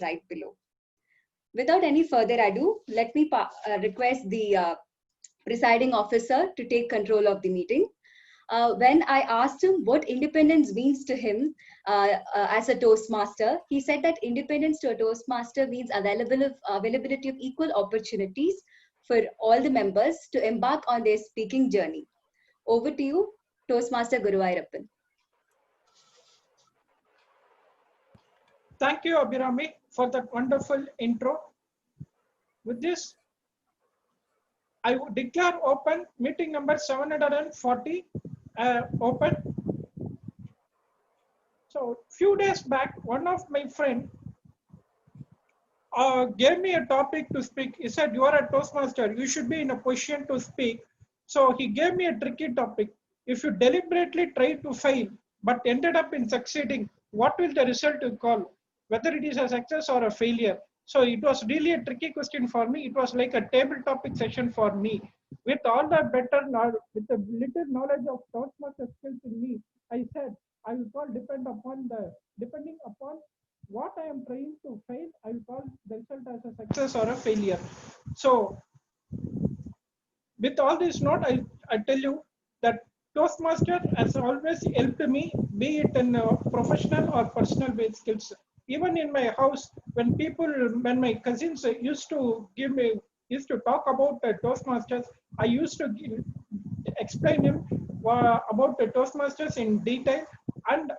right below. Without any further ado, let me request the presiding officer to take control of the meeting. When I asked him what independence means to him as a Toastmaster, he said that independence to a Toastmaster means availability of equal opportunities for all the members to embark on their speaking journey. Over to you, Toastmaster Guruvairappan. Thank you, Abhirami, for that wonderful intro. With this, I would declare open meeting number 740 open. So few days back, one of my friend gave me a topic to speak. He said, "You are a Toastmaster. You should be in a position to speak." So he gave me a tricky topic. If you deliberately try to fail but ended up in succeeding, what will the result you call? Whether it is a success or a failure. So it was really a tricky question for me. It was like a table topic session for me. With all the better knowledge, with the little knowledge of Toastmaster skills in me, I said I will call depending upon what I am trying to fail, I will call the result as a success or a failure. So with all this note, I tell you that Toastmaster has always helped me, be it in professional or personal based skills. Even in my house, when my cousins used to talk about Toastmasters, I used to explain him about the Toastmasters in detail, and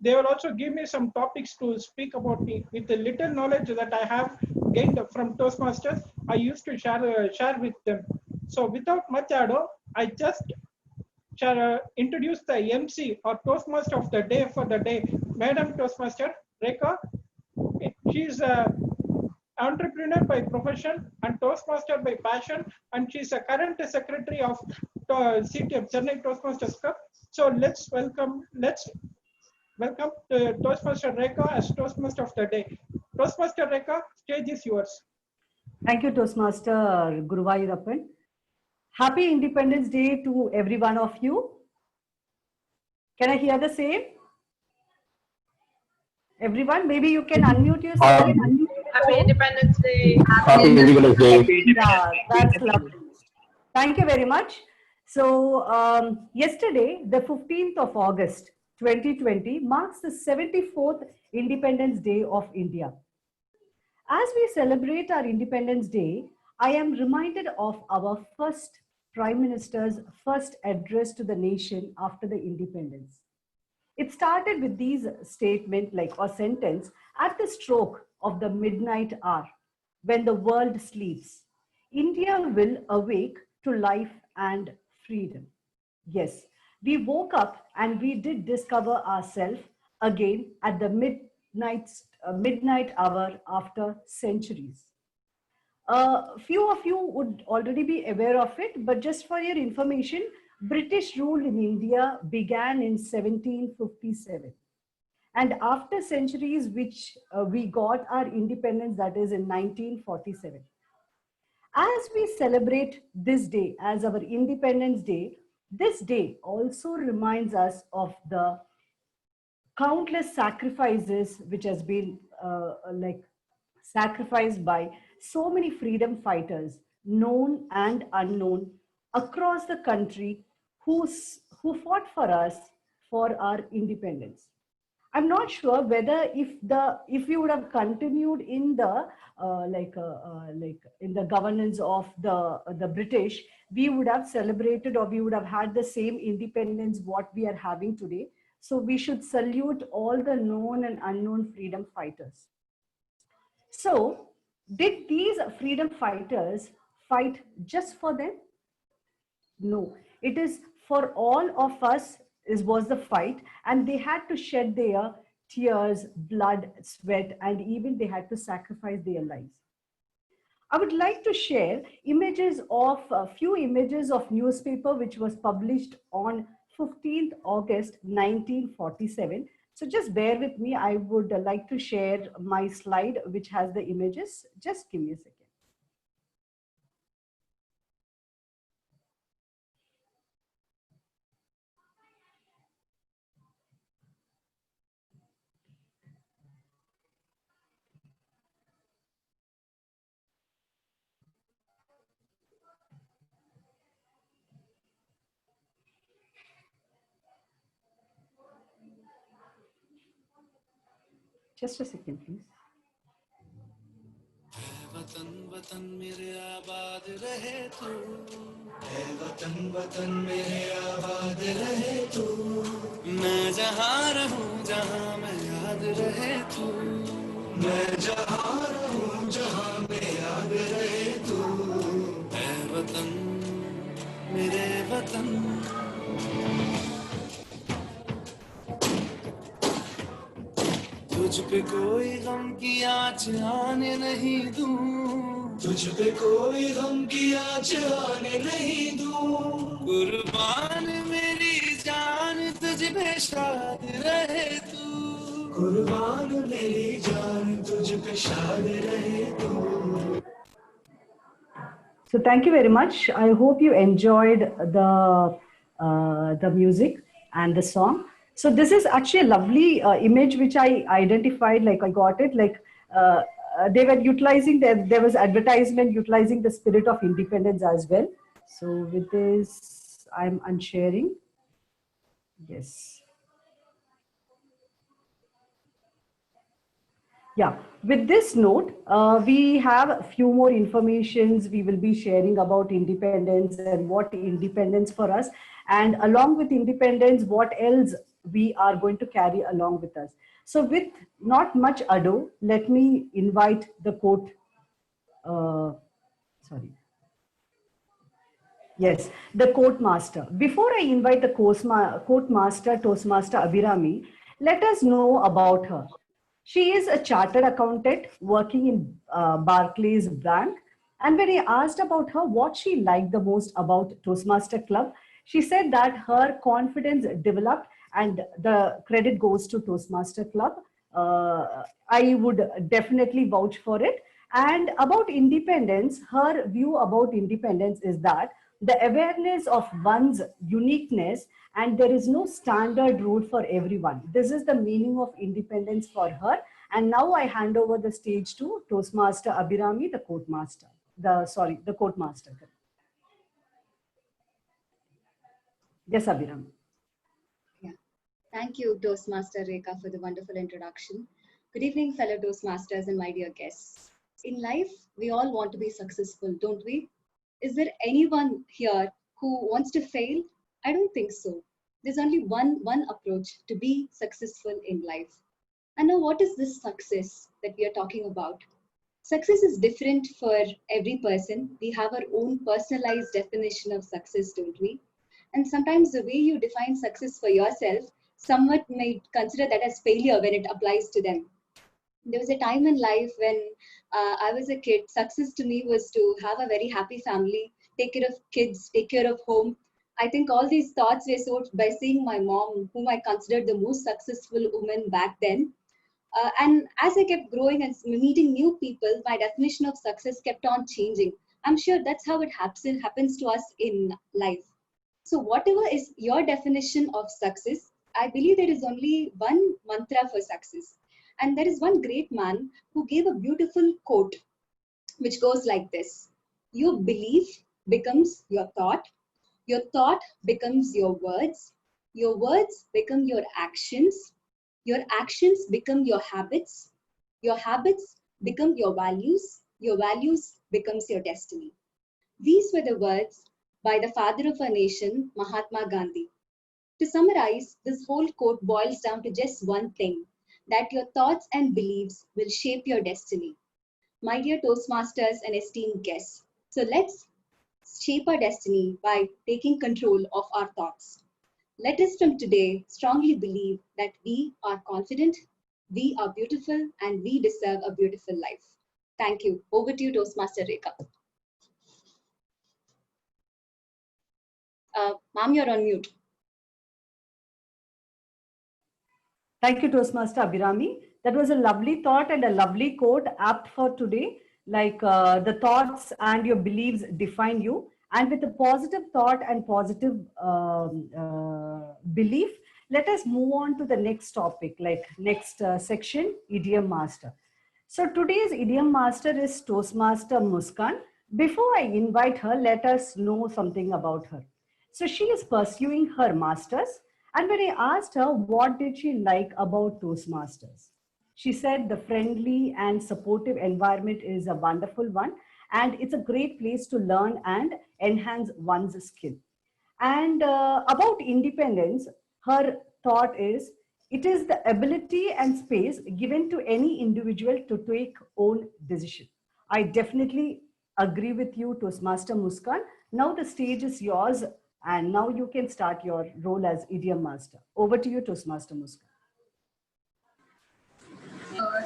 they will also give me some topics to speak about me. With the little knowledge that I have gained from Toastmasters, I used to share with them. So without much ado, I just introduce the MC or Toastmaster of the day for the day, Madam Toastmaster Rekha. She is a entrepreneur by profession and Toastmaster by passion, and she is a current secretary of CTM Chennai Toastmasters Cup. So let's welcome Toastmaster Rekha as Toastmaster of the day. Toastmaster Rekha, stage is yours. Thank you, Toastmaster Guruvairappan. Happy Independence Day to every one of you. Can I hear the same? Everyone, maybe you can unmute yourself. Happy Independence Day. Happy Independence Day. Yeah, that's lovely. Thank you very much. So yesterday, the 15th of August, 2020, marks the 74th Independence Day of India. As we celebrate our Independence Day, I am reminded of our first Prime Minister's first address to the nation after the independence. It started with these statement or sentence, "At the stroke of the midnight hour, when the world sleeps, India will awake to life and freedom." Yes, we woke up and we did discover ourselves again at the midnight hour after centuries. A few of you would already be aware of it, but just for your information, British rule in India began in 1757. And after centuries, which we got our independence, that is in 1947. As we celebrate this day as our Independence Day, this day also reminds us of the countless sacrifices which has been sacrificed by so many freedom fighters, known and unknown, across the country who fought for us for our independence. I'm not sure whether if we would have continued in the in the governance of the British, we would have celebrated or we would have had the same independence what we are having today. So we should salute all the known and unknown freedom fighters. So did these freedom fighters fight just for them? No, it is for all of us was the fight, and they had to shed their tears, blood, sweat, and even they had to sacrifice their lives. I would like to share images of a few images of newspaper which was published on 15th August 1947. So just bear with me. I would like to share my slide which has the images. Just give me a second. Just a second, please. वतन वतन मेरे आबाद रहे तू, है वतन वतन मेरे आबाद रहे तू, मैं जहाँ रहूँ जहाँ मैं याद रहे तू, मैं जहाँ रहूँ जहाँ मैं याद रहे तू, है वतन मेरे वतन। तुझ पे कोई गम की आँच आने नहीं दूं, तुझ पे कोई गम की आँच आने नहीं दूं, कुर्बान मेरी जान तुझ पे शाद रहे तू, कुर्बान मेरी जान तुझ पे शाद रहे तू। So thank you very much. I hope you enjoyed the music and the song. So this is actually a lovely image which I identified. Like I got it. Like they were utilizing there was advertisement utilizing the spirit of independence as well. So with this, I'm unsharing. Yes. Yeah, with this note, we have a few more informations we will be sharing about independence and what independence for us. And along with independence, what else we are going to carry along with us. So with not much ado, let me invite the quote, sorry. Yes, the court master. Before I invite the court master, Toastmaster Abhirami, let us know about her. She is a chartered accountant working in Barclays Bank. And when I asked about her, what she liked the most about Toastmaster Club, she said that her confidence developed and the credit goes to Toastmaster Club. I would definitely vouch for it. And about independence, her view about independence is that the awareness of one's uniqueness and there is no standard rule for everyone. This is the meaning of independence for her. And now I hand over the stage to Toastmaster Abhirami, the court master. The court master. Yes, Abhirami. Yeah. Thank you, Toastmaster Rekha, for the wonderful introduction. Good evening, fellow Toastmasters and my dear guests. In life, we all want to be successful, don't we? Is there anyone here who wants to fail? I don't think so. There's only one approach to be successful in life. And now, what is this success that we are talking about? Success is different for every person. We have our own personalized definition of success, don't we? And sometimes the way you define success for yourself, someone may consider that as failure when it applies to them. There was a time in life when I was a kid. Success to me was to have a very happy family, take care of kids, take care of home. I think all these thoughts were sort by seeing my mom, whom I considered the most successful woman back then. And as I kept growing and meeting new people, my definition of success kept on changing. I'm sure that's how it happens to us in life. So, whatever is your definition of success, I believe there is only one mantra for success. And there is one great man who gave a beautiful quote, which goes like this: your belief becomes your thought becomes your words become your actions become your habits become your values becomes your destiny. These were the words by the father of our nation, Mahatma Gandhi. To summarize, this whole quote boils down to just one thing, that your thoughts and beliefs will shape your destiny. My dear Toastmasters and esteemed guests, so let's shape our destiny by taking control of our thoughts. Let us from today strongly believe that we are confident, we are beautiful, and we deserve a beautiful life. Thank you. Over to you, Toastmaster Rekha. Ma'am, you're on mute. Thank you, Toastmaster Abhirami. That was a lovely thought and a lovely quote apt for today. Like the thoughts and your beliefs define you. And with a positive thought and positive belief, let us move on to the next topic, like next section, idiom master. So today's idiom master is Toastmaster Muskan. Before I invite her, let us know something about her. So she is pursuing her masters. And when I asked her what did she like about Toastmasters, She said the friendly and supportive environment is a wonderful one, and it's a great place to learn and enhance one's skill. And about independence, her thought is it is the ability and space given to any individual to take own decision. I definitely agree with you, Toastmaster Muskan. Now the stage is yours, and now you can start your role as idiom master. Over to you, Toastmaster Muskan.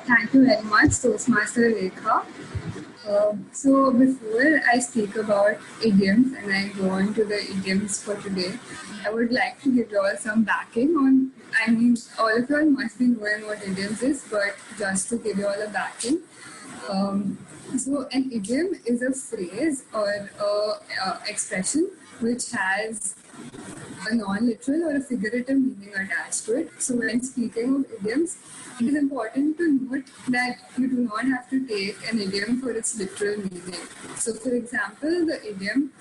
Thank you very much, Toastmaster Rekha. So before I speak about idioms and I go on to the idioms for today, I would like to give you all some backing on, I mean, all of you all must be knowing what idioms is, but just to give you all a backing. So an idiom is a phrase or a expression which has a non-literal or a figurative meaning attached to it. So when speaking of idioms, it is important to note that you do not have to take an idiom for its literal meaning. So for example, the idiom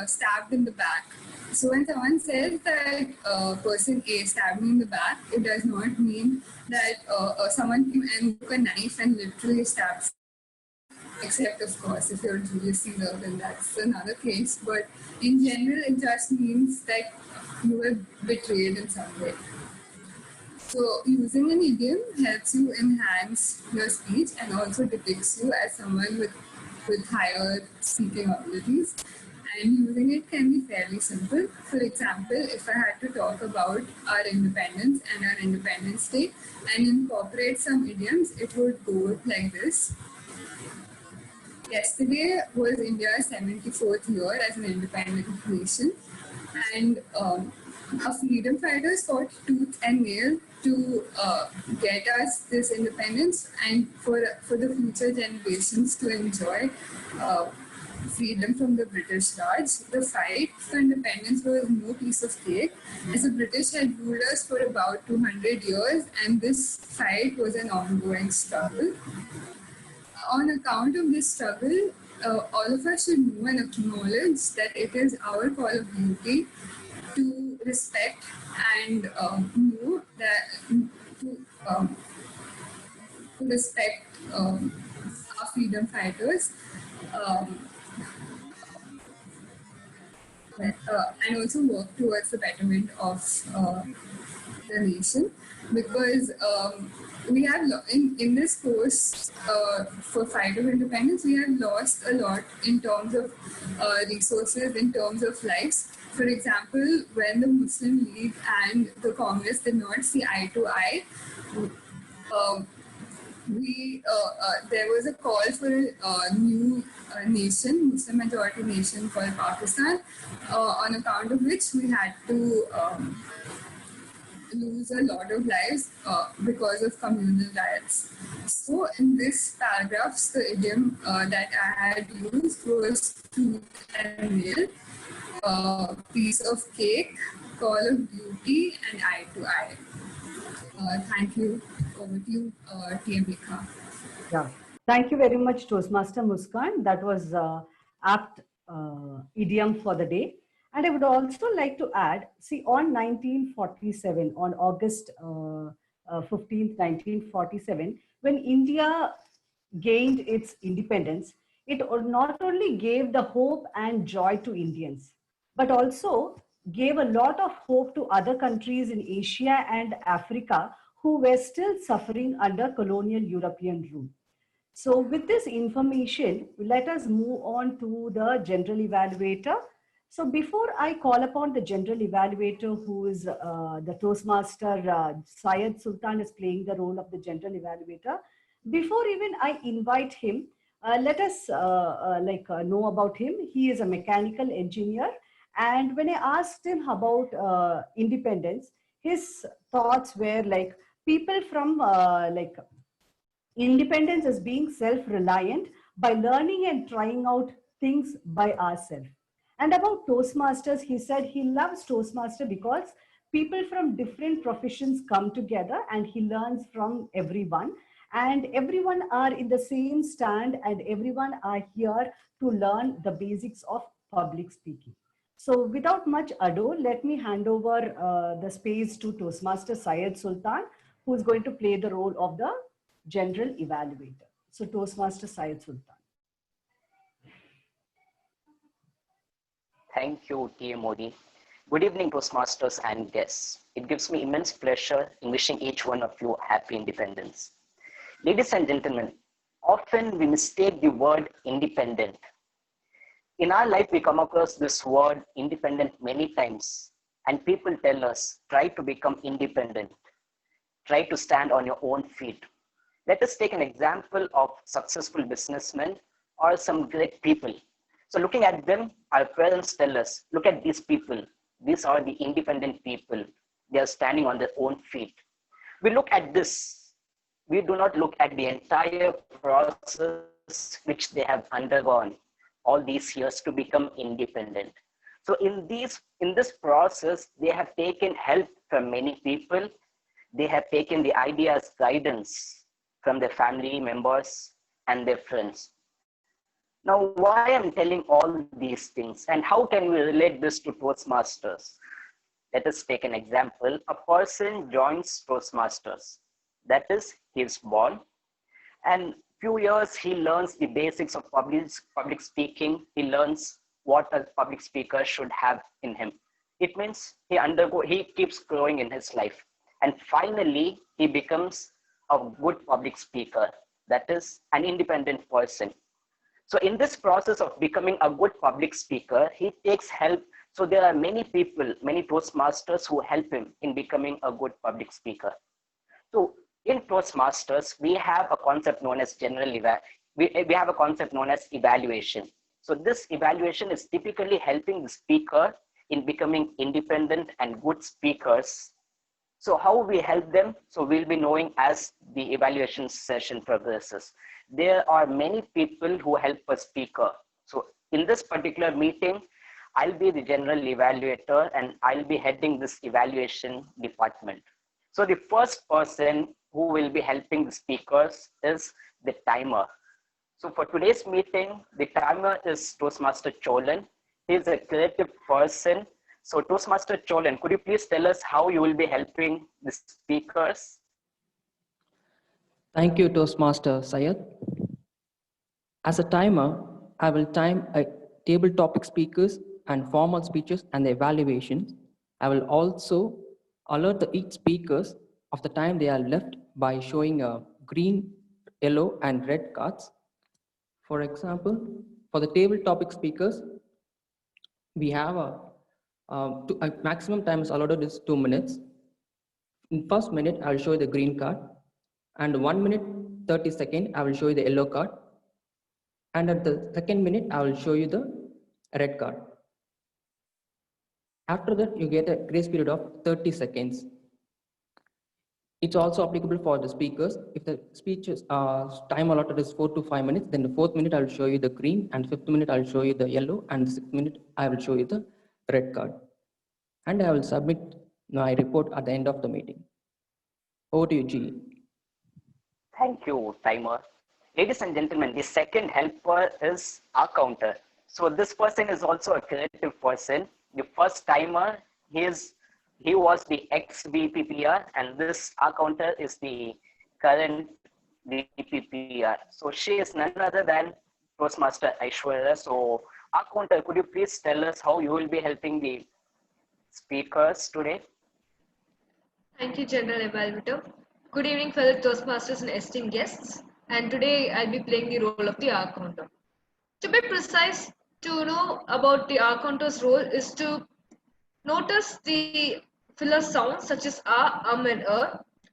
stabbed in the back. So when someone says that person A stabbed me in the back, it does not mean that someone came and took a knife and literally stabbed. Except, of course, if you're Julius Caesar, then that's another case. But in general, it just means that you were betrayed in some way. So, using an idiom helps you enhance your speech and also depicts you as someone with higher speaking abilities. And using it can be fairly simple. For example, if I had to talk about our independence and our Independence Day and incorporate some idioms, it would go like this. Yesterday was India's 74th year as an independent nation, and our freedom fighters fought tooth and nail to get us this independence and for the future generations to enjoy freedom from the British Raj. The fight for independence was no piece of cake, as the British had ruled us for about 200 years, and this fight was an ongoing struggle. On account of this struggle, all of us should know and acknowledge that it is our call of duty to respect and know that to respect our freedom fighters and also work towards the betterment of the nation, because we have in this course for fight of independence, we have lost a lot in terms of resources, in terms of lives. For example, when the Muslim League and the Congress did not see eye to eye, there was a call for a new nation, Muslim majority nation called Pakistan, on account of which we had to lose a lot of lives because of communal riots. So in this paragraphs, the idiom that I had used was tooth and nail, piece of cake, call of duty, and eye to eye. Thank you. Over to you, TM Rekha. Yeah. Thank you very much, Toastmaster Muskan. That was apt idiom for the day. And I would also like to add, see, on 1947, on August 15th, 1947, when India gained its independence, it not only gave the hope and joy to Indians, but also gave a lot of hope to other countries in Asia and Africa who were still suffering under colonial European rule. So with this information, let us move on to the general evaluator. So before I call upon the general evaluator, who is the Toastmaster, Syed Sultan is playing the role of the general evaluator. Before even I invite him, let us know about him. He is a mechanical engineer. And when I asked him about independence, his thoughts were like people from independence is being self-reliant by learning and trying out things by ourselves. And about Toastmasters, he said he loves Toastmaster because people from different professions come together and he learns from everyone. And everyone are in the same stand and everyone are here to learn the basics of public speaking. So without much ado, let me hand over the space to Toastmaster Syed Sultan, who is going to play the role of the general evaluator. So Toastmaster Syed Sultan. Thank you, T.M. Modi. Good evening, Toastmasters and guests. It gives me immense pleasure in wishing each one of you happy independence. Ladies and gentlemen, often we mistake the word independent. In our life, we come across this word independent many times, and people tell us, try to become independent, try to stand on your own feet. Let us take an example of successful businessmen or some great people. So looking at them, our parents tell us, look at these people. These are the independent people. They are standing on their own feet. We look at this. We do not look at the entire process which they have undergone all these years to become independent. So in this process, they have taken help from many people. They have taken the ideas, guidance from their family members and their friends. Now, why I'm telling all these things and how can we relate this to Toastmasters? Let us take an example. A person joins Toastmasters. That is, he is born, and few years he learns the basics of public speaking. He learns what a public speaker should have in him. It means he keeps growing in his life, and finally he becomes a good public speaker. That is an independent person. So in this process of becoming a good public speaker, he takes help. So there are many people, many Toastmasters who help him in becoming a good public speaker. So in Toastmasters, we have a concept known as we have a concept known as evaluation. So this evaluation is typically helping the speaker in becoming independent and good speakers. So how we help them? So we'll be knowing as the evaluation session progresses. There are many people who help a speaker. So in this particular meeting, I'll be the general evaluator and I'll be heading this evaluation department. So the first person who will be helping the speakers is the timer. So for today's meeting, the timer is Toastmaster Cholan. He is a creative person. So Toastmaster Cholan, could you please tell us how you will be helping the speakers? Thank you, Toastmaster Syed. As a timer, I will time a table topic speakers and formal speeches and the evaluations. I will also alert each speakers of the time they are left by showing a green, yellow, and red cards. For example, for the table topic speakers, we have a maximum time is allotted is 2 minutes. In first minute, I will show you the green card, and 1 minute 30 seconds, I will show you the yellow card, and at the second minute, I will show you the red card. After that, you get a grace period of 30 seconds. It's also applicable for the speakers. If the speech is, time allotted is 4 to 5 minutes, then the 4th minute I'll show you the green, and 5th minute I'll show you the yellow, and the 6th minute I will show you the red card. And I will submit my report at the end of the meeting. Over to you, G. Thank you, timer. Ladies and gentlemen, the second helper is our counter. So this person is also a creative person. The first timer, he was the ex-VPPR, and this our counter is the current VPPR. So she is none other than Toastmaster Aishwarya. So our counter, could you please tell us how you will be helping the speakers today? Thank you, General Evaluator. Good evening, fellow Toastmasters and esteemed guests. And today I'll be playing the role of the R counter. To be precise, to know about the R counter's role is to notice the filler sounds such as and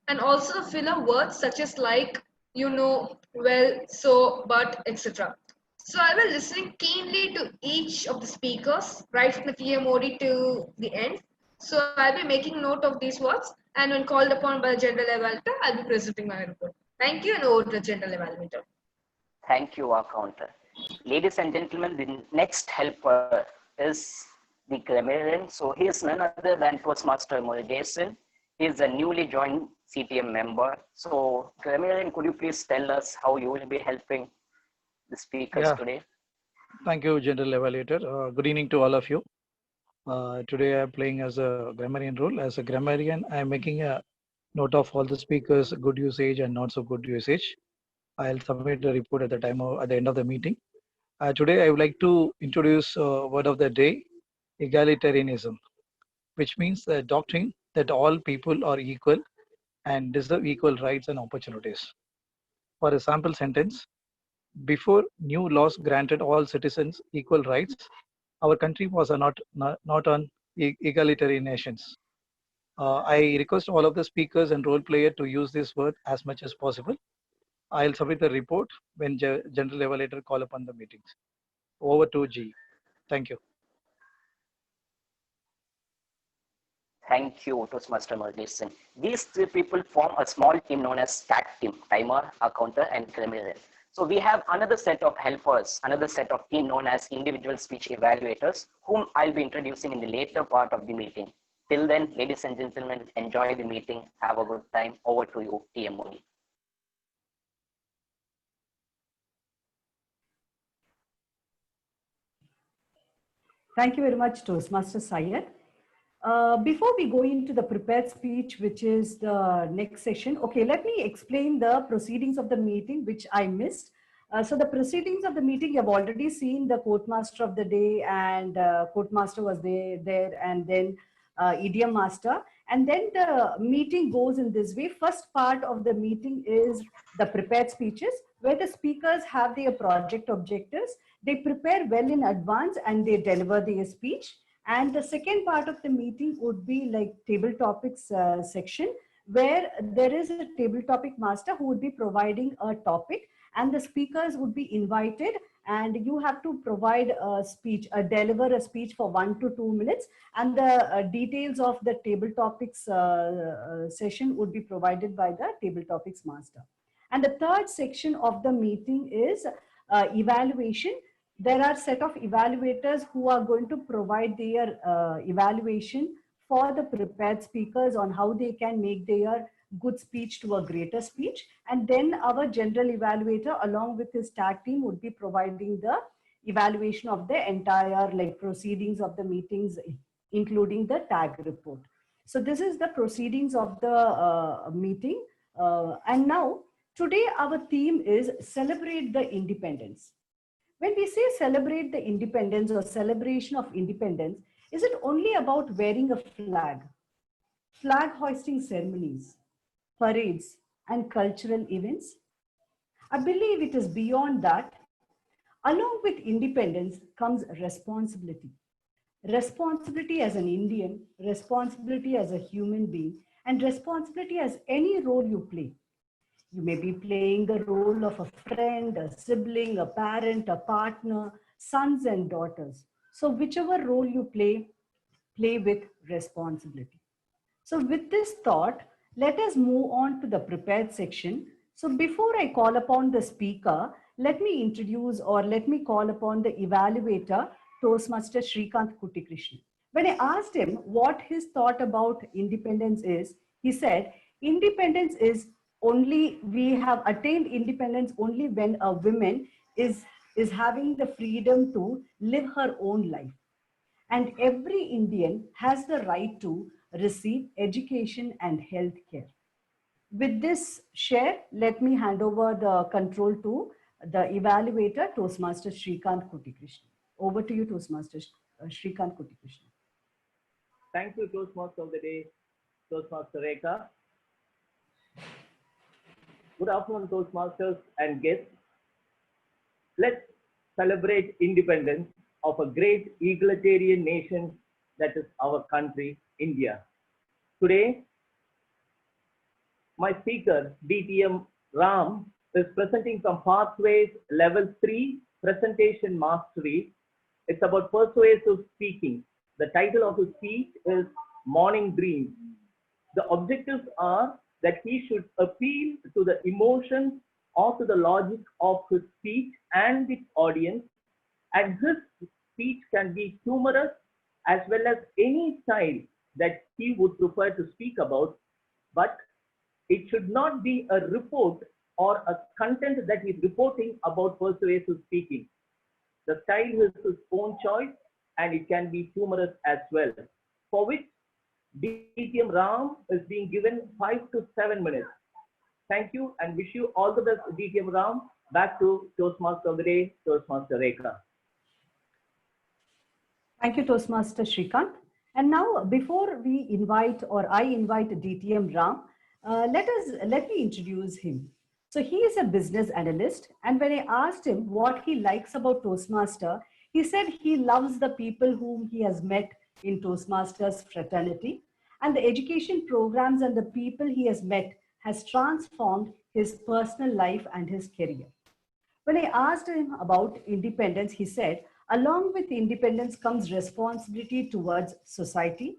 and also the filler words such as like, you know, well, so, but, etc. So I will listen keenly to each of the speakers, right from the TMOD to the end. So I'll be making note of these words, and when called upon by the General Evaluator, I'll be presenting my report. Thank you, and over to the General Evaluator. Thank you, our counter. Ladies and gentlemen, the next helper is the grammarian. So he is none other than Toastmaster Murugesan. He is a newly joined CTM member. So grammarian, could you please tell us how you will be helping the speakers today? Thank you, General Evaluator. Good evening to all of you. Today I'm playing as a grammarian role. As a grammarian, I'm making a note of all the speakers, good usage and not so good usage. I'll submit the report at at the end of the meeting. Today, I would like to introduce word of the day, egalitarianism, which means the doctrine that all people are equal and deserve equal rights and opportunities. For a sample sentence, before new laws granted all citizens equal rights, our country was not on egalitarian nations. I request all of the speakers and role player to use this word as much as possible. I'll submit the report when general evaluator call upon the meetings. Over to G. Thank you. Thank you, Toastmaster Murli. These three people form a small team known as STAT team, timer, accounter, and criminal. So we have another set of helpers, another set of team known as individual speech evaluators, whom I'll be introducing in the later part of the meeting. Till then, ladies and gentlemen, enjoy the meeting. Have a good time. Over to you, TM Modi. Thank you very much, Toastmaster Syed. Before we go into the prepared speech, which is the next session, okay, let me explain the proceedings of the meeting, which I missed. So the proceedings of the meeting, you've already seen the Courtmaster of the day, and Courtmaster was there, and then Idiom Master. And then the meeting goes in this way. First part of the meeting is the prepared speeches, where the speakers have their project objectives. They prepare well in advance and they deliver their speech. And the second part of the meeting would be like table topics section, where there is a table topic master who would be providing a topic, and the speakers would be invited, and you have to provide a speech, deliver a speech for 1 to 2 minutes, and the details of the table topics session would be provided by the table topics master. And the third section of the meeting is evaluation. There are set of evaluators who are going to provide their evaluation for the prepared speakers on how they can make their good speech to a greater speech. And then our general evaluator along with his tag team would be providing the evaluation of the entire like proceedings of the meetings, including the tag report. So this is the proceedings of the meeting. And now today our theme is celebrate the independence. When we say celebrate the independence or celebration of independence, is it only about wearing a flag, flag hoisting ceremonies, parades, and cultural events? I believe it is beyond that. Along with independence comes responsibility. Responsibility as an Indian, responsibility as a human being, and responsibility as any role you play. You may be playing the role of a friend, a sibling, a parent, a partner, sons and daughters. So whichever role you play with responsibility. So with this thought, let us move on to the prepared section. So before I call upon the speaker, let me introduce or let me call upon the evaluator, Toastmaster Shrikant Kuttikrishnan. When I asked him what his thought about independence is, he said, independence is only, we have attained independence only when a woman is having the freedom to live her own life. And every Indian has the right to receive education and health care. With this share, let me hand over the control to the evaluator, Toastmaster Shrikant Kuttikrishnan. Over to you, Toastmaster Shrikant Kuttikrishnan. Thank you, Toastmaster of the day, Toastmaster Rekha. Good afternoon, Toastmasters and guests. Let's celebrate independence of a great egalitarian nation that is our country, India. Today, my speaker, DTM Ram, is presenting from Pathways Level 3 Presentation Mastery. It's about persuasive speaking. The title of his speech is Morning Dreams. The objectives are that he should appeal to the emotions or to the logic of his speech and its audience, and his speech can be humorous as well as any style that he would prefer to speak about, but it should not be a report or a content that he's reporting about persuasive speaking. The style is his own choice and it can be humorous as well, for which DTM Ram is being given 5 to 7 minutes. Thank you and wish you all the best, DTM Ram. Back to Toastmaster of the Day, Toastmaster Rekha. Thank you, Toastmaster Shrikant. And now, before we invite or I invite DTM Ram, let me introduce him. So he is a business analyst, and when I asked him what he likes about Toastmaster, he said he loves the people whom he has met in Toastmasters fraternity, and the education programs and the people he has met has transformed his personal life and his career. When I asked him about independence, he said, along with independence comes responsibility towards society.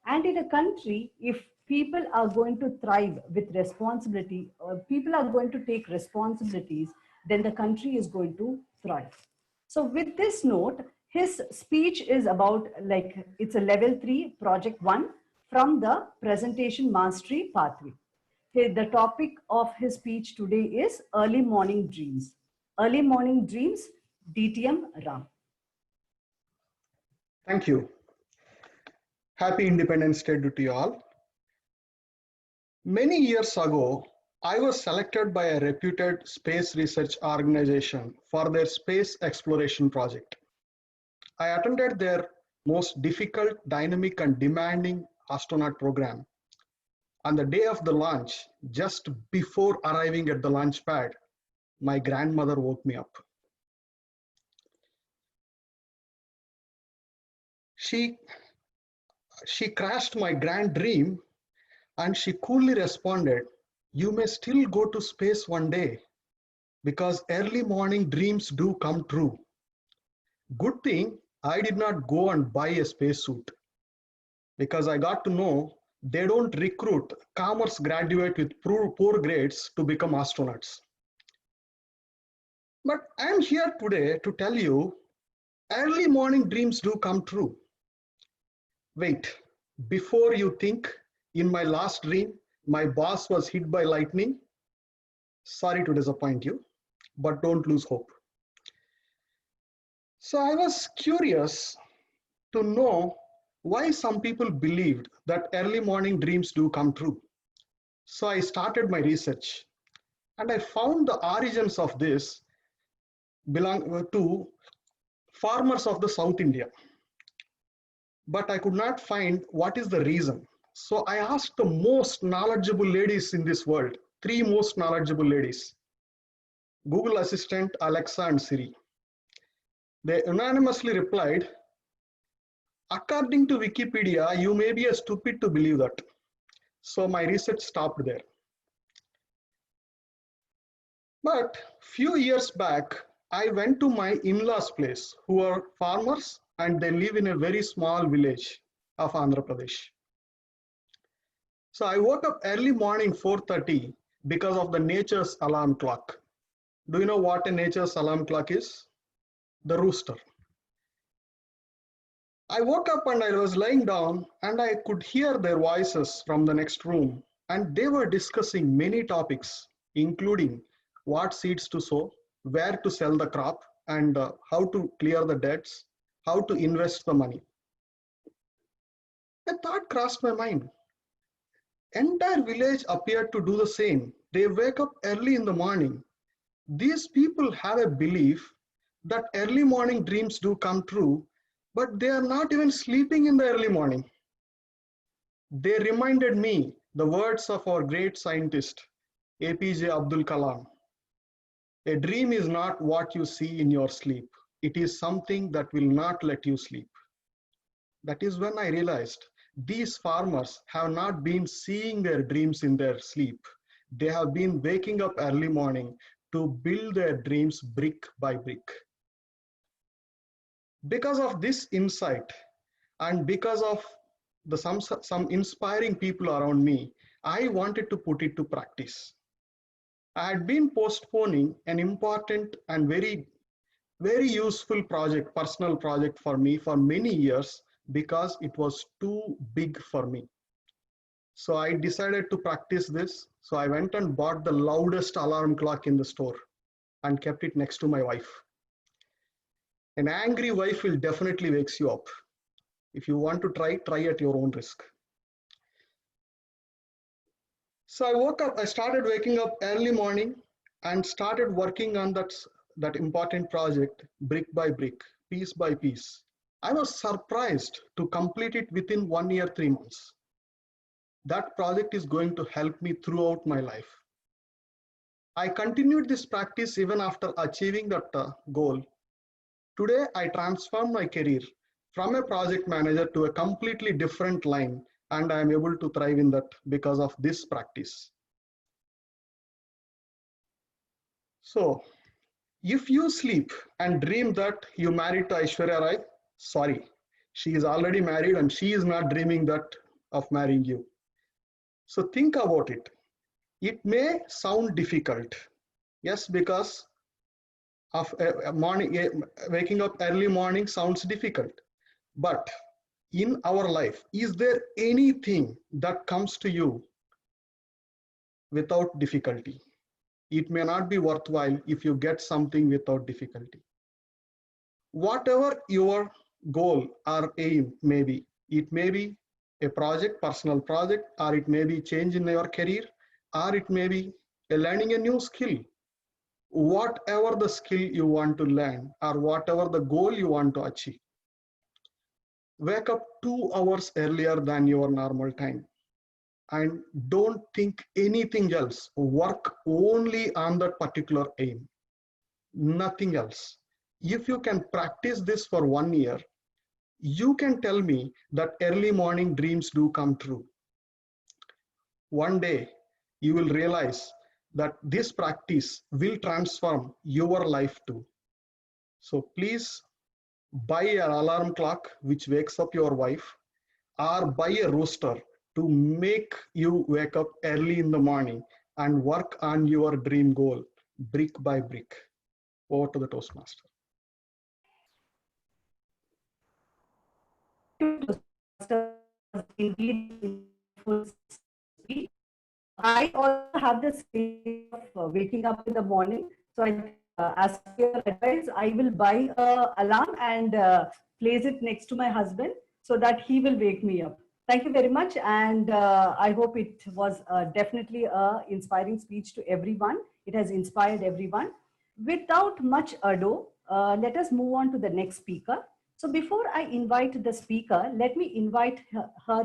And in a country, if people are going to thrive with responsibility, or people are going to take responsibilities, then the country is going to thrive. So with this note, his speech is about like it's a level 3 project 1 from the presentation mastery pathway. The topic of his speech today is early morning dreams. Early morning dreams, DTM Ram. Thank you. Happy Independence Day to you all. Many years ago, I was selected by a reputed space research organization for their space exploration project. I attended their most difficult, dynamic, and demanding astronaut program. On the day of the launch, just before arriving at the launch pad, my grandmother woke me up. She crashed my grand dream and she coolly responded, "You may still go to space one day because early morning dreams do come true." Good thing I did not go and buy a spacesuit because I got to know they don't recruit commerce graduate with poor grades to become astronauts. But I'm here today to tell you early morning dreams do come true. Wait, before you think, in my last dream, my boss was hit by lightning. Sorry to disappoint you, but don't lose hope. So I was curious to know why some people believed that early morning dreams do come true. So I started my research and I found the origins of this belong to farmers of the South India. But I could not find what is the reason. So I asked the most knowledgeable ladies in this world, 3 most knowledgeable ladies, Google Assistant, Alexa, and Siri. They unanimously replied, according to Wikipedia, you may be a stupid to believe that. So my research stopped there. But few years back, I went to my in-laws' place, who are farmers, and they live in a very small village of Andhra Pradesh. So I woke up early morning 4:30 because of the nature's alarm clock. Do you know what a nature's alarm clock is? The rooster. I woke up and I was lying down and I could hear their voices from the next room, and they were discussing many topics, including what seeds to sow, where to sell the crop, and how to clear the debts, how to invest the money. A thought crossed my mind. Entire village appeared to do the same. They wake up early in the morning. These people have a belief that early morning dreams do come true, but they are not even sleeping in the early morning. They reminded me the words of our great scientist, APJ Abdul Kalam. A dream is not what you see in your sleep. It is something that will not let you sleep. That is when I realized these farmers have not been seeing their dreams in their sleep. They have been waking up early morning to build their dreams brick by brick. Because of this insight and because of some inspiring people around me, I wanted to put it to practice. I had been postponing an important and very useful project, personal project for me for many years because it was too big for me. So I decided to practice this. So I went and bought the loudest alarm clock in the store and kept it next to my wife. An angry wife will definitely wakes you up. If you want to try at your own risk. So I woke up, I started waking up early morning and started working on that important project brick by brick, piece by piece. I was surprised to complete it within 1 year, 3 months. That project is going to help me throughout my life. I continued this practice even after achieving that goal. Today, I transformed my career from a project manager to a completely different line, and I am able to thrive in that because of this practice. So, if you sleep and dream that you married to Aishwarya Rai, sorry, she is already married and she is not dreaming that of marrying you. So think about it. It may sound difficult, yes, because of waking up early morning sounds difficult. But in our life, is there anything that comes to you without difficulty? It may not be worthwhile if you get something without difficulty. Whatever your goal or aim may be, it may be a project, personal project, or it may be change in your career, or it may be learning a new skill. Whatever the skill you want to learn or whatever the goal you want to achieve, wake up 2 hours earlier than your normal time and don't think anything else. Work only on that particular aim, nothing else. If you can practice this for 1 year, you can tell me that early morning dreams do come true. One day, you will realize that this practice will transform your life too. So please buy an alarm clock which wakes up your wife, or buy a rooster to make you wake up early in the morning and work on your dream goal brick by brick. Over to the Toastmaster. Indeed, I also have this way of waking up in the morning. So as per your advice, I will buy a alarm and place it next to my husband so that he will wake me up. Thank you very much, and I hope it was definitely a inspiring speech to everyone. It has inspired everyone. Without much ado, let us move on to the next speaker. So before I invite the speaker, let me invite her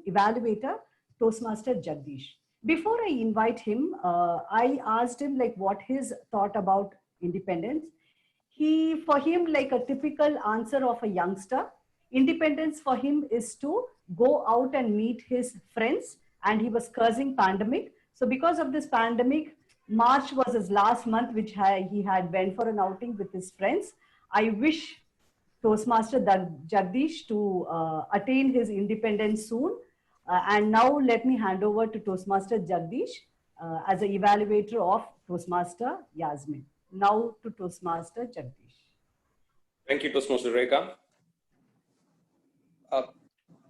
evaluator, Toastmaster Jagdish. Before I invite him, I asked him like what his thought about independence. For him, like a typical answer of a youngster, independence for him is to go out and meet his friends, and he was cursing pandemic. So because of this pandemic, March was his last month, which he had went for an outing with his friends. I wish Toastmaster Jagdish to attain his independence soon. And now let me hand over to Toastmaster Jagdish as an evaluator of Toastmaster Yasmin. Now to Toastmaster Jagdish. Thank you, Toastmaster Rekha.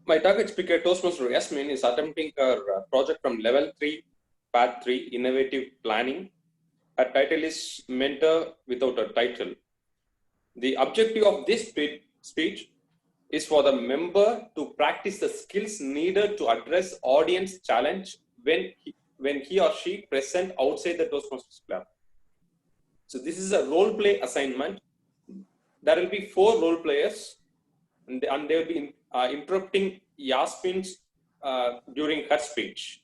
My target speaker, Toastmaster Yasmin, is attempting her project from level 3, part 3, innovative planning. Her title is Mentor Without a Title. The objective of this speech is for the member to practice the skills needed to address audience challenge when he or she present outside the Toastmasters Club. So this is a role play assignment. There will be 4 role players, and they will be interrupting Yasmin during her speech,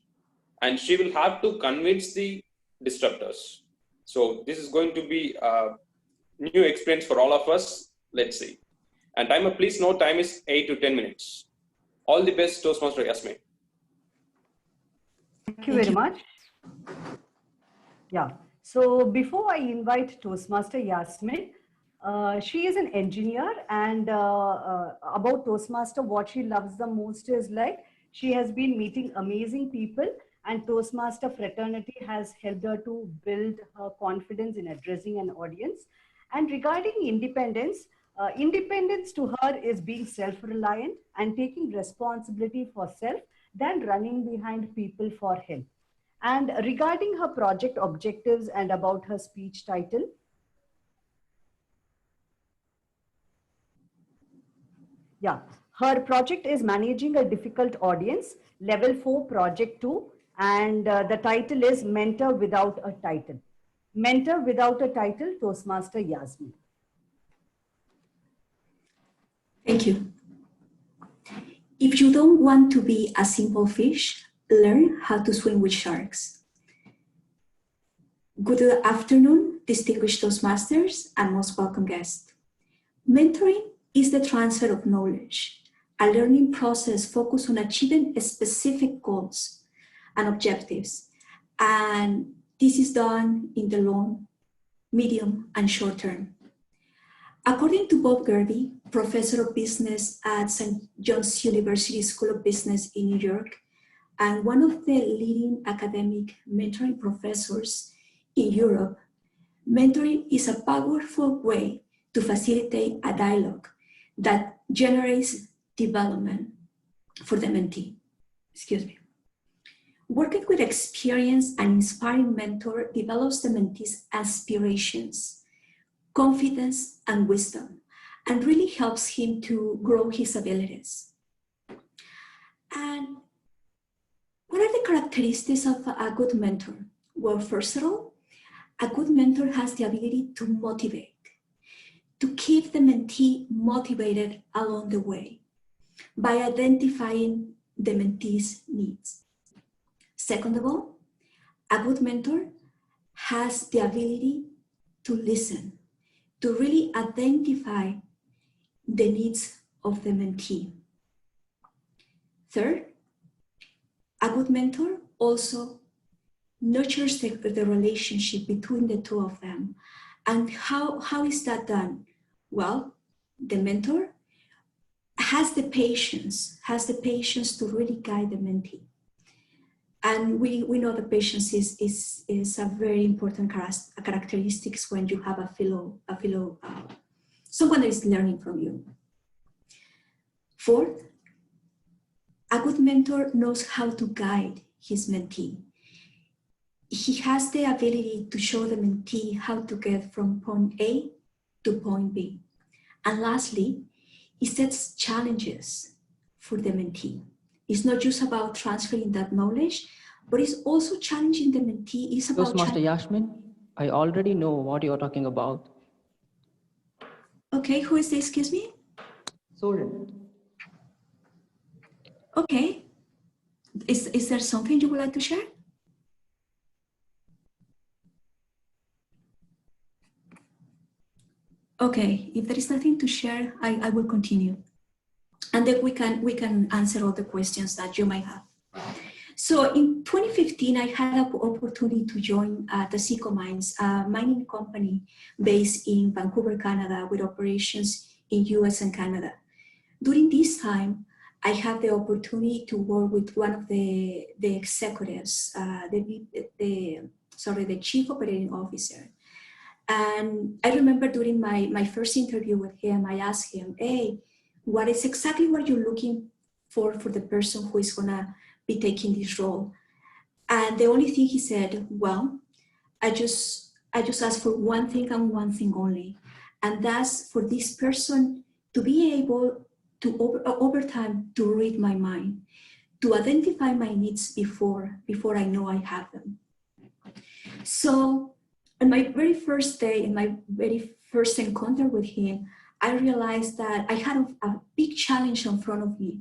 and she will have to convince the disruptors. So this is going to be a new experience for all of us. Let's see. And timer, please note, time is 8 to 10 minutes. All the best, Toastmaster Yasmin. Thank you very much. Yeah. So before I invite Toastmaster Yasmin, she is an engineer, and about Toastmaster, what she loves the most is like she has been meeting amazing people, and Toastmaster fraternity has helped her to build her confidence in addressing an audience. And regarding independence, independence to her is being self-reliant and taking responsibility for self than running behind people for help. And regarding her project objectives and about her speech title, yeah, her project is managing a difficult audience, level 4 project 2, And the title is Mentor Without a Title. Mentor Without a Title, Toastmaster Yasmin. Thank you. If you don't want to be a simple fish, learn how to swim with sharks. Good afternoon, distinguished Toastmasters and most welcome guests. Mentoring is the transfer of knowledge, a learning process focused on achieving specific goals and objectives. And this is done in the long, medium, and short term. According to Bob Gerby, professor of business at St. John's University School of Business in New York, and one of the leading academic mentoring professors in Europe, mentoring is a powerful way to facilitate a dialogue that generates development for the mentee. Excuse me. Working with experienced and inspiring mentor develops the mentee's aspirations, confidence, and wisdom, and really helps him to grow his abilities. And what are the characteristics of a good mentor? Well, first of all, a good mentor has the ability to motivate, to keep the mentee motivated along the way by identifying the mentee's needs. Second of all, a good mentor has the ability to listen, to really identify the needs of the mentee. Third, a good mentor also nurtures the relationship between the two of them. And how is that done? Well, the mentor has the patience to really guide the mentee. And we know that patience is a very important characteristics when you have someone that is learning from you. Fourth, a good mentor knows how to guide his mentee. He has the ability to show the mentee how to get from point A to point B. And lastly, he sets challenges for the mentee. It's not just about transferring that knowledge, but it's also challenging the mentee. It's about Toastmaster Yasmin, I already know what you're talking about. Okay, who is this? Excuse me? Soren. Okay. Is there something you would like to share? Okay, if there is nothing to share, I will continue. And then we can answer all the questions that you might have. So in 2015, I had an opportunity to join the Taseko Mines, a mining company based in Vancouver, Canada, with operations in US and Canada. During this time, I had the opportunity to work with one of the executives, the chief operating officer. And I remember during my first interview with him, I asked him, hey, what is exactly what you're looking for the person who is gonna be taking this role? And the only thing he said, well, I just asked for one thing and one thing only. And that's for this person to be able to, over time, to read my mind, to identify my needs before I know I have them. So on my very first day, in my very first encounter with him, I realized that I had a big challenge in front of me.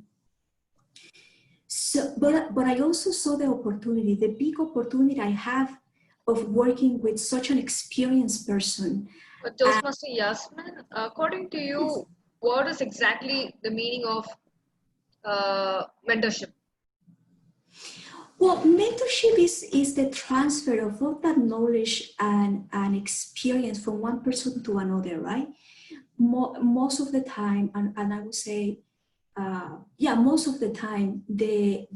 So, but I also saw the opportunity, the big opportunity I have of working with such an experienced person. Toastmaster Yasmin, according to you, what is exactly the meaning of mentorship? Well, mentorship is the transfer of all that knowledge and experience from one person to another, right? Most of the time, and I would say, most of the time, the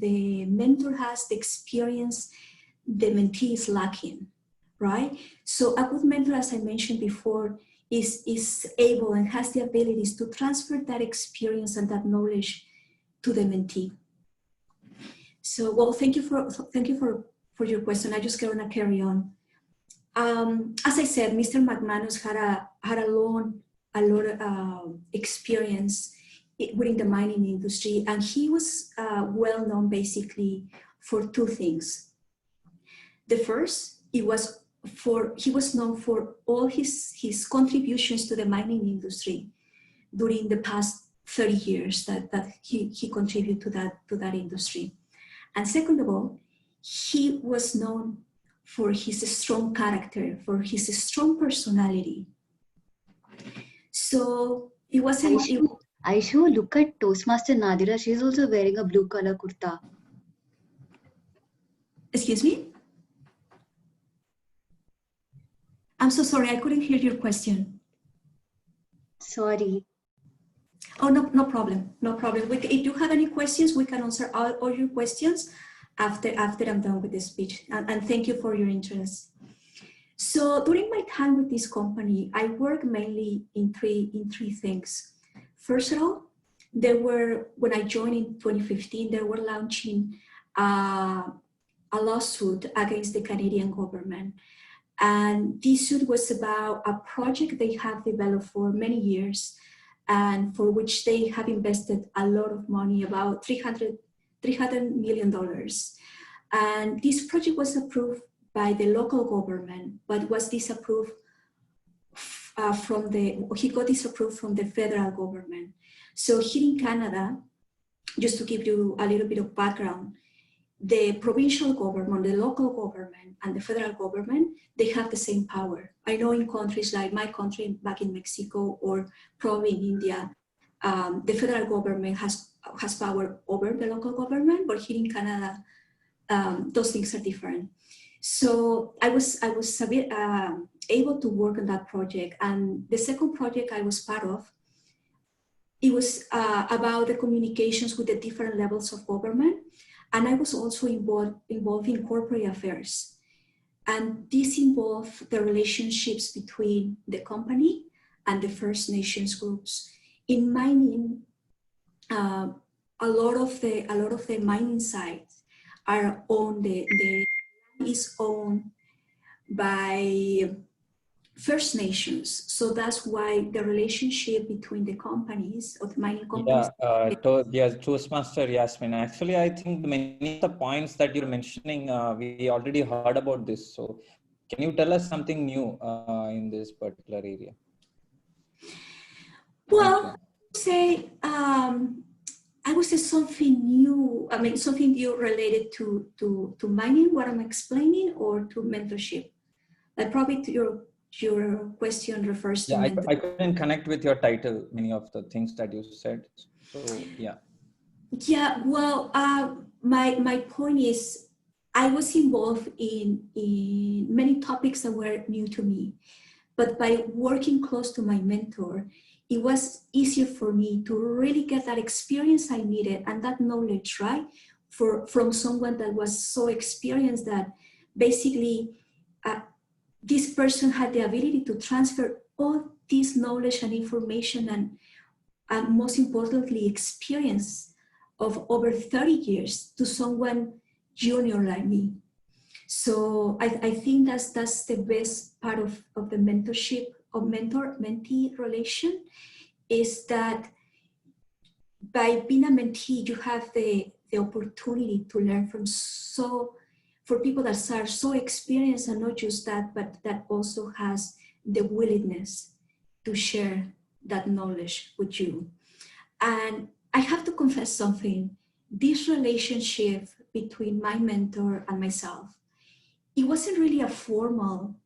mentor has the experience the mentee is lacking, right? So a good mentor, as I mentioned before, is able and has the abilities to transfer that experience and that knowledge to the mentee. So, well, thank you for your question. I just gonna carry on. As I said, Mr. McManus had a lot of experience within the mining industry, and he was well known basically for two things. The first, he was known for all his contributions to the mining industry during the past 30 years that he contributed to that industry. And second of all, he was known for his strong character, for his strong personality. So it wasn't. Aishu, look at Toastmaster Nadira. She's also wearing a blue color kurta. Excuse me? I'm so sorry, I couldn't hear your question. Sorry. Oh, no problem, no problem. If you have any questions, we can answer all your questions after I'm done with the speech. And thank you for your interest. So during my time with this company, I work mainly in three things. First of all, when I joined in 2015, they were launching a lawsuit against the Canadian government. And this suit was about a project they have developed for many years and for which they have invested a lot of money, about $300 million. And this project was approved by the local government, but was disapproved he got disapproved from the federal government. So here in Canada, just to give you a little bit of background, the provincial government, the local government, and the federal government, they have the same power. I know in countries like my country back in Mexico or probably in India, the federal government has power over the local government, but here in Canada, those things are different. So I was able to work on that project. And the second project I was part of, it was about the communications with the different levels of government. And I was also involved in corporate affairs. And this involved the relationships between the company and the First Nations groups. In mining, a lot of the mining sites are owned, the land is owned by First Nations. So that's why the relationship between the companies, or the mining companies. Yes, Toastmaster Yasmin. Actually, I think many of the points that you're mentioning, we already heard about this. So can you tell us something new in this particular area? Well, I would say something new. I mean, something new related to mining, what I'm explaining, or to mentorship. Like probably to your question refers to mentorship. I couldn't connect with your title, many of the things that you said. So yeah. Yeah, well, my point is, I was involved in many topics that were new to me, but by working close to my mentor, it was easier for me to really get that experience I needed and that knowledge, right? From someone that was so experienced that basically this person had the ability to transfer all this knowledge and information and most importantly, experience of over 30 years to someone junior like me. So I think that's the best part of the mentorship, of mentor-mentee relation, is that by being a mentee, you have the opportunity to learn for people that are so experienced, and not just that, but that also has the willingness to share that knowledge with you. And I have to confess something. This relationship between my mentor and myself, it wasn't really a formal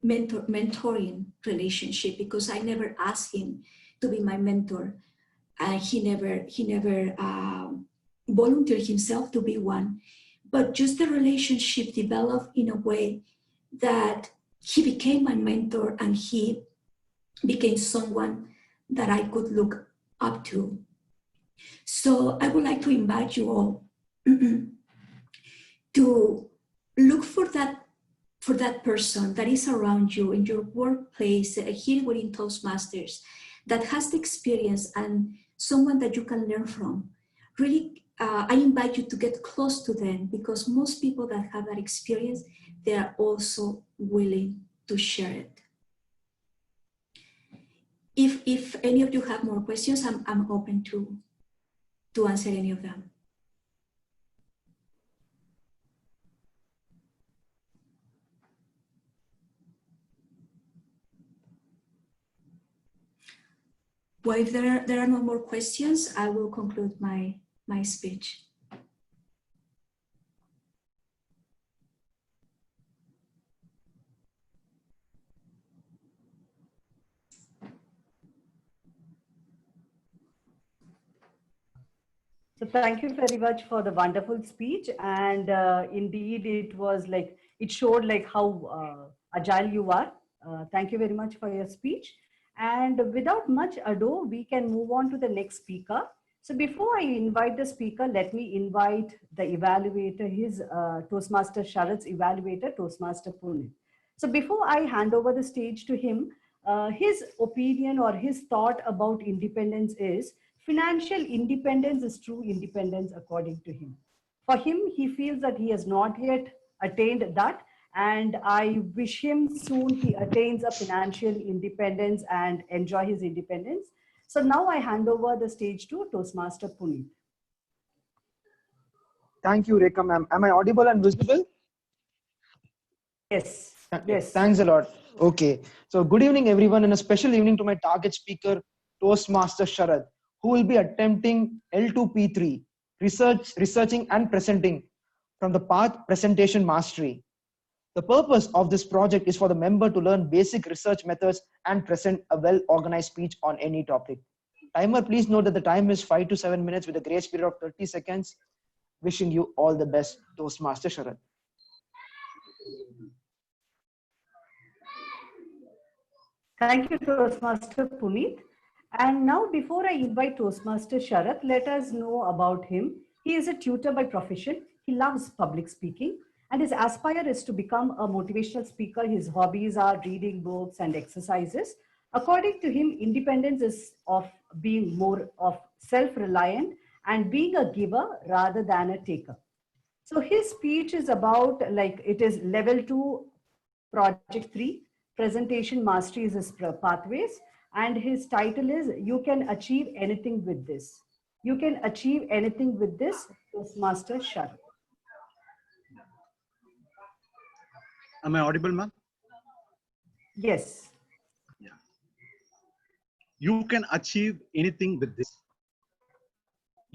mentoring relationship, because I never asked him to be my mentor. He never volunteered himself to be one. But just the relationship developed in a way that he became my mentor and he became someone that I could look up to. So I would like to invite you all to look for that person that is around you in your workplace, here within Toastmasters, that has the experience and someone that you can learn from. Really, I invite you to get close to them, because most people that have that experience, they are also willing to share it. If any of you have more questions, I'm open to answer any of them. Well, if there are no more questions, I will conclude my speech. So thank you very much for the wonderful speech. And indeed, it was like, it showed like how agile you are. Thank you very much for your speech. And without much ado, we can move on to the next speaker. So before I invite the speaker, let me invite the evaluator, his Toastmaster Sharad's evaluator, Toastmaster Punit. So before I hand over the stage to him, his opinion or his thought about independence is financial independence is true independence according to him. For him, he feels that he has not yet attained that, and I wish him soon he attains a financial independence and enjoy his independence. So now I hand over the stage to Toastmaster Puneet. Thank you, Rekha ma'am. Am I audible and visible? Yes. Yes. Thanks a lot. Okay. So good evening, everyone, and a special evening to my target speaker, Toastmaster Sharad, who will be attempting L2P3, researching and presenting from the path presentation mastery. The purpose of this project is for the member to learn basic research methods and present a well-organized speech on any topic. Timer, please note that the time is 5 to 7 minutes with a grace period of 30 seconds. Wishing you all the best, Toastmaster Sharad. Thank you, Toastmaster Puneet. And now, before I invite Toastmaster Sharath, let us know about him. He is a tutor by profession. He loves public speaking, and his aspire is to become a motivational speaker. His hobbies are reading books and exercises. According to him, independence is of being more of self-reliant and being a giver rather than a taker. So his speech is about, like, it is level 2, project 3, presentation mastery is his pathways, and his title is You Can Achieve Anything with This. You can achieve anything with this, Toastmaster Sharath. Am I audible, ma'am? Yes. Yeah. You can achieve anything with this.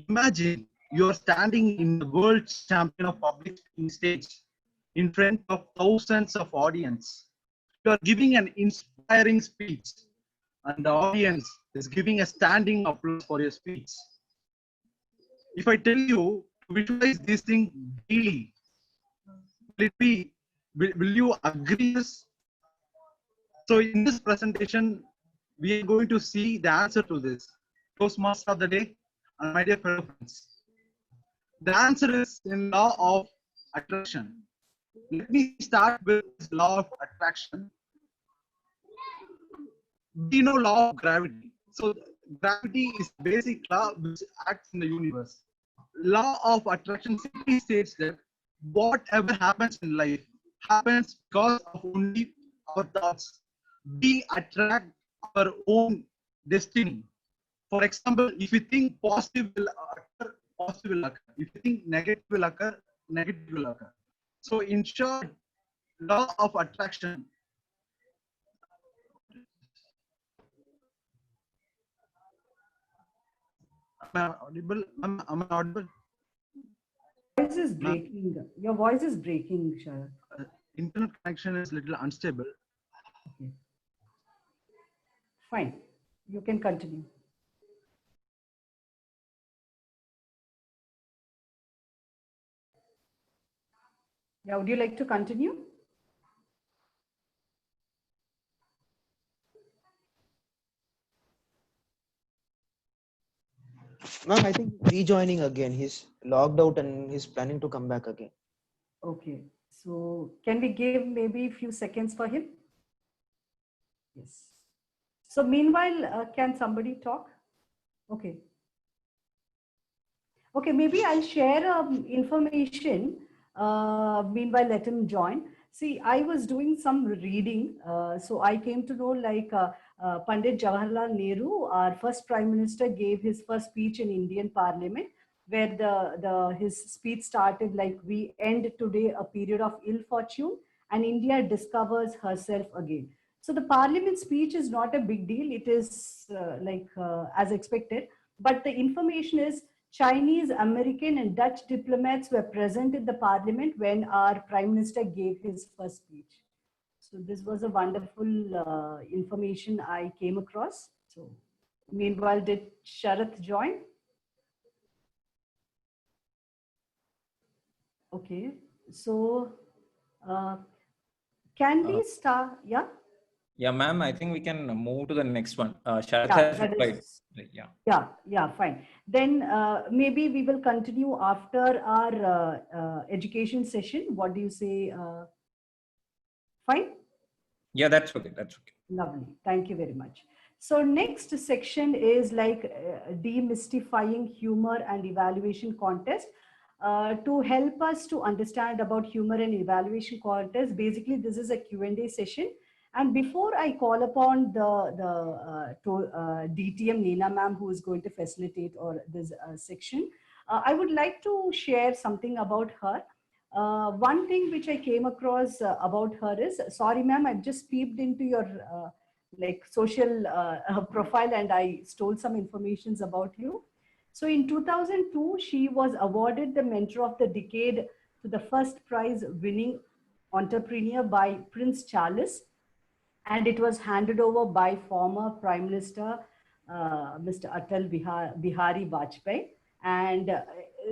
Imagine you are standing in the world champion of public speaking stage in front of thousands of audience. You are giving an inspiring speech and the audience is giving a standing applause for your speech. If I tell you to visualize this thing daily, will you agree this? So in this presentation, we are going to see the answer to this. Toastmaster of the day and my dear fellow friends. The answer is in law of attraction. Let me start with this law of attraction. We know law of gravity. So gravity is the basic law which acts in the universe. Law of attraction simply states that whatever happens in life happens because of only our thoughts. We attract our own destiny. For example, if you think positive will occur, positive will occur. If you think negative will occur, negative will occur. So in short, law of attraction. Am I audible? Am I audible? Your voice is breaking. Your voice is breaking, Sharath. Internet connection is a little unstable. Okay. Fine. You can continue. Yeah, would you like to continue? Ma'am, I think he's rejoining again. He's logged out and he's planning to come back again. Okay. So can we give maybe a few seconds for him? Yes. So meanwhile, can somebody talk? Okay. Okay, maybe I'll share information. Meanwhile, let him join. See, I was doing some reading. So I came to know like Pandit Jawaharlal Nehru, our first Prime Minister, gave his first speech in Indian Parliament, where his speech started like, we end today a period of ill fortune and India discovers herself again. So the parliament speech is not a big deal. It is as expected. But the information is Chinese, American, and Dutch diplomats were present in the parliament when our prime minister gave his first speech. So this was a wonderful information I came across. So meanwhile, did Sharath join? Okay. So can we start? Yeah. Yeah, ma'am, I think we can move to the next one. Sharath Yeah, has that replied. is. Yeah. Yeah, fine. Then maybe we will continue after our education session. What do you say? Fine? Yeah, that's okay. That's okay. Lovely. Thank you very much. So next section is like demystifying humor and evaluation contest. To help us to understand about humor and evaluation contest, basically this is a Q&A session. And before I call upon the DTM Neena ma'am, who is going to facilitate or this section, I would like to share something about her. One thing which I came across about her is, sorry ma'am, I've just peeped into your like social profile and I stole some informations about you. So in 2002, she was awarded the Mentor of the Decade to the first prize winning entrepreneur by Prince Charles, and it was handed over by former Prime Minister Mr. Atal Bihari Vajpayee. And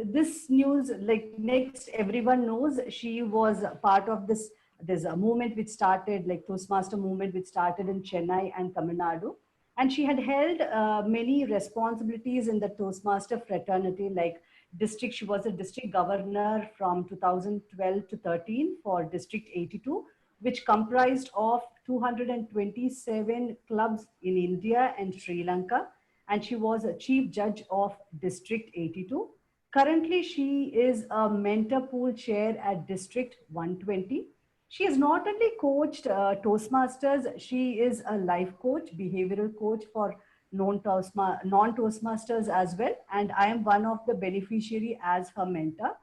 this news, like next, everyone knows she was part of this. There's a movement which started, like Toastmaster movement, which started in Chennai and Tamil Nadu. And she had held many responsibilities in the Toastmaster fraternity, like district. She was a district governor from 2012 to 13 for District 82, which comprised of 227 clubs in India and Sri Lanka. And she was a chief judge of District 82. Currently, she is a mentor pool chair at District 120. She has not only coached Toastmasters, she is a life coach, behavioral coach for non-Toastmasters as well. And I am one of the beneficiary as her mentor.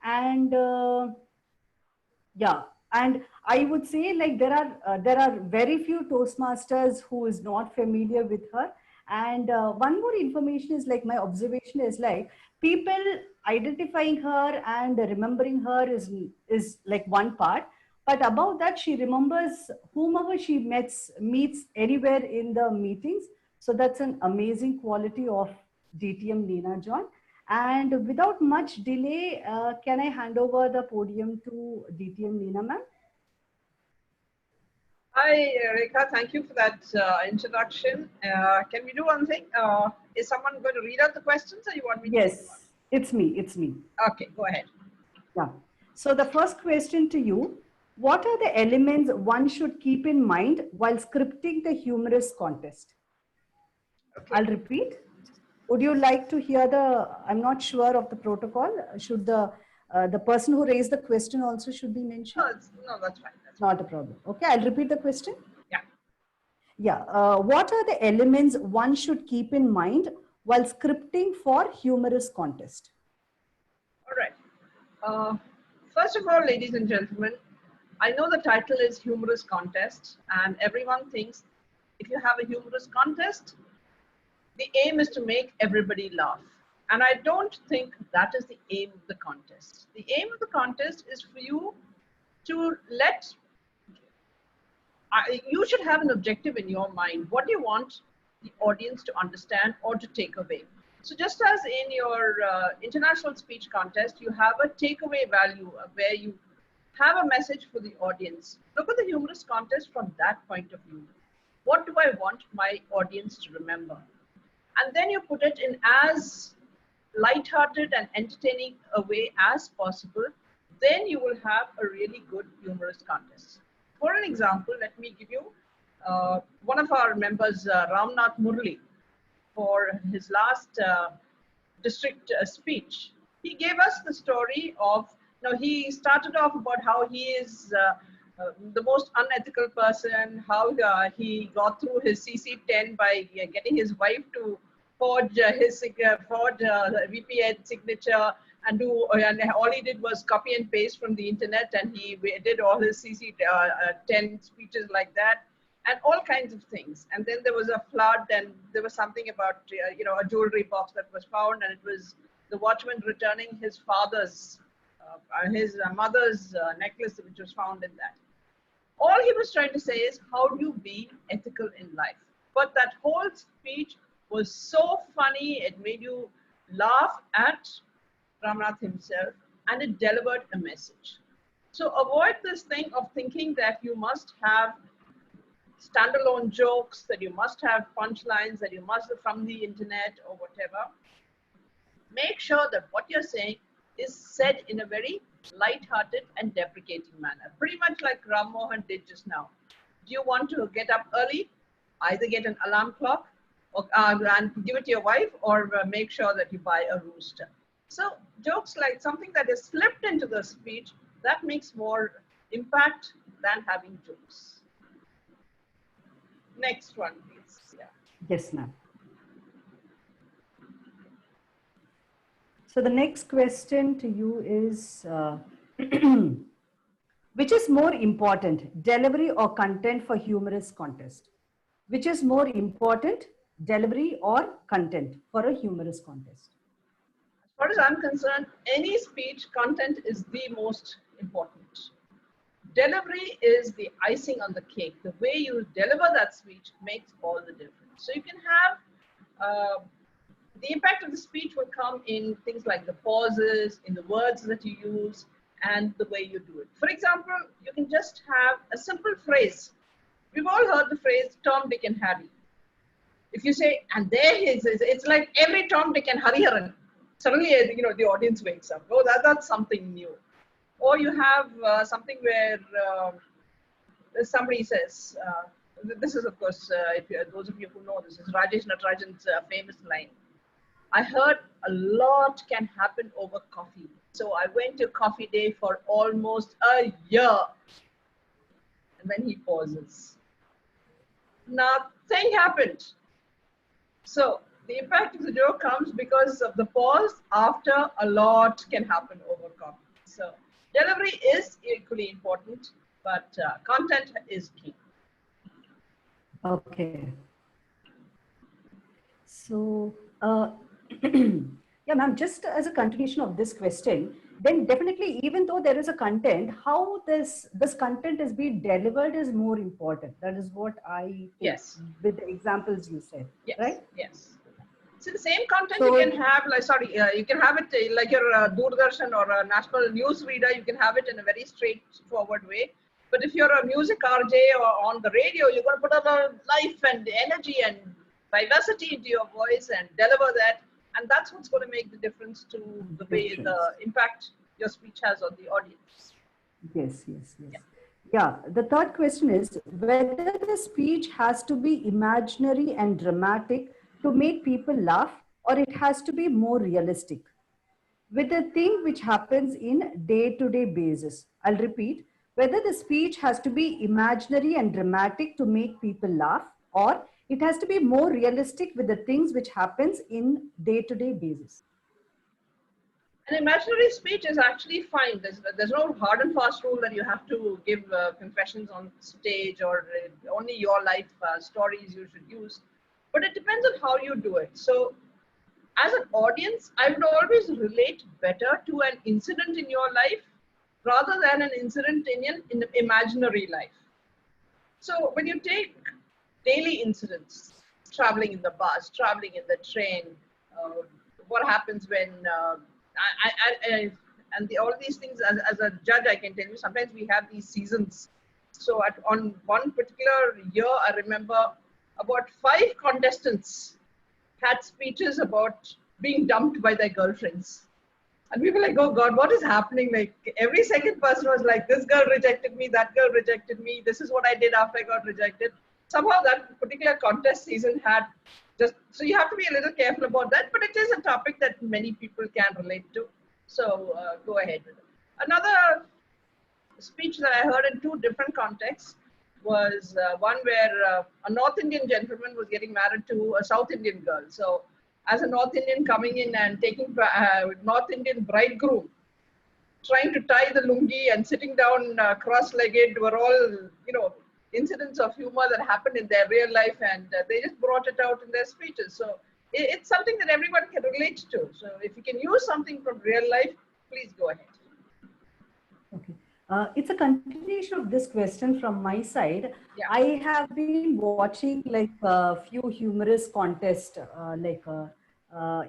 And yeah, and I would say like there are very few Toastmasters who is not familiar with her. And one more information is like my observation is like people identifying her and remembering her is like one part, but above that she remembers whomever she meets anywhere in the meetings. So that's an amazing quality of DTM Neena John. And without much delay, can I hand over the podium to DTM Neena ma'am? Hi, Rekha. Thank you for that introduction. Can we do one thing? Is someone going to read out the questions or you want me to? Yes, it's me. It's me. Okay, go ahead. Yeah. So the first question to you, what are the elements one should keep in mind while scripting the humorous contest? Okay. I'll repeat. Would you like to hear I'm not sure of the protocol. Should the person who raised the question also should be mentioned? No, that's fine. Not a problem. Okay, I'll repeat the question. Yeah. Yeah. What are the elements one should keep in mind while scripting for humorous contest? All right. First of all, ladies and gentlemen, I know the title is Humorous Contest, and everyone thinks if you have a humorous contest, the aim is to make everybody laugh. And I don't think that is the aim of the contest. The aim of the contest is for you to you should have an objective in your mind. What do you want the audience to understand or to take away? So just as in your international speech contest, you have a takeaway value where you have a message for the audience. Look at the humorous contest from that point of view. What do I want my audience to remember? And then you put it in as light-hearted and entertaining a way as possible. Then you will have a really good humorous contest. For an example, let me give you one of our members, Ramnath Murli, for his last district speech. He gave us the story of, he started off about how he is the most unethical person, how he got through his CC10 by getting his wife to forge VPN signature and all he did was copy and paste from the internet, and he did all his CC10 speeches like that. and all kinds of things. And then there was a flood, and there was something about a jewelry box that was found, and it was the watchman returning his father's, his mother's necklace, which was found in that. All he was trying to say is, how do you be ethical in life? But that whole speech was so funny, it made you laugh at Ramnath himself, and it delivered a message. So avoid this thing of thinking that you must have standalone jokes, that you must have punchlines, that you must have from the internet or whatever. Make sure that what you're saying is said in a very light-hearted and deprecating manner. Pretty much like Ram Mohan did just now. Do you want to get up early? Either get an alarm clock or, and give it to your wife, or make sure that you buy a rooster. So jokes like something that is slipped into the speech, that makes more impact than having jokes. Next one, please. Yeah. Yes, ma'am. So the next question to you is, which is more important, delivery or content for humorous contest? Which is more important, delivery or content for a humorous contest? As far as I'm concerned, any speech content is the most important. Delivery is the icing on the cake. The way you deliver that speech makes all the difference. So you can have the impact of the speech will come in things like the pauses, in the words that you use, and the way you do it. For example, you can just have a simple phrase. We've all heard the phrase Tom, Dick, and Harry. If you say, and there he is, it's like every Tom, Dick, and Hariharan. Suddenly, the audience wakes up. Oh, that's something new. Or you have something where somebody says, this is, of course, those of you who know, this is Rajesh Natarajan's famous line. I heard a lot can happen over coffee. So I went to coffee day for almost a year. And then he pauses. Nothing happened. So the impact of the joke comes because of the pause after a lot can happen over coffee. So delivery is equally important, but content is key. Okay. So, yeah, ma'am, just as a continuation of this question, then definitely, even though there is a content, how this content is being delivered is more important. That is what I think. Yes. With the examples you said, yes. Right? Yes. So the same content So, you can have, you can have it like your Doordarshan or a national news reader. You can have it in a very straightforward way. But if you're a music RJ or on the radio, you're going to put a lot of life and energy and diversity into your voice and deliver that. And that's what's going to make the difference to the way the impact your speech has on the audience. Yes. Yeah, the third question is whether the speech has to be imaginary and dramatic to make people laugh, or it has to be more realistic with a thing which happens in day-to-day basis. I'll repeat, whether the speech has to be imaginary and dramatic to make people laugh, or it has to be more realistic with the things which happens in day-to-day basis. An imaginary speech is actually fine. There's no hard and fast rule that you have to give confessions on stage, or only your life stories you should use. But it depends on how you do it. So as an audience, I would always relate better to an incident in your life rather than an incident in an imaginary life. So when you take daily incidents, traveling in the bus, traveling in the train, what happens when all these things, as a judge, I can tell you, sometimes we have these seasons. So on one particular year, I remember about 5 contestants had speeches about being dumped by their girlfriends. And we were like, oh God, what is happening? Like every second person was like, this girl rejected me, that girl rejected me, this is what I did after I got rejected. Somehow that particular contest season had so you have to be a little careful about that, but it is a topic that many people can relate to. So go ahead with it. Another speech that I heard in 2 different contexts was one where a North Indian gentleman was getting married to a South Indian girl. So as a North Indian coming in and taking North Indian bridegroom, trying to tie the lungi and sitting down cross-legged, were all, incidents of humor that happened in their real life, and they just brought it out in their speeches. So it's something that everyone can relate to. So if you can use something from real life, please go ahead. Okay. It's a continuation of this question from my side. Yeah. I have been watching like a few humorous contests,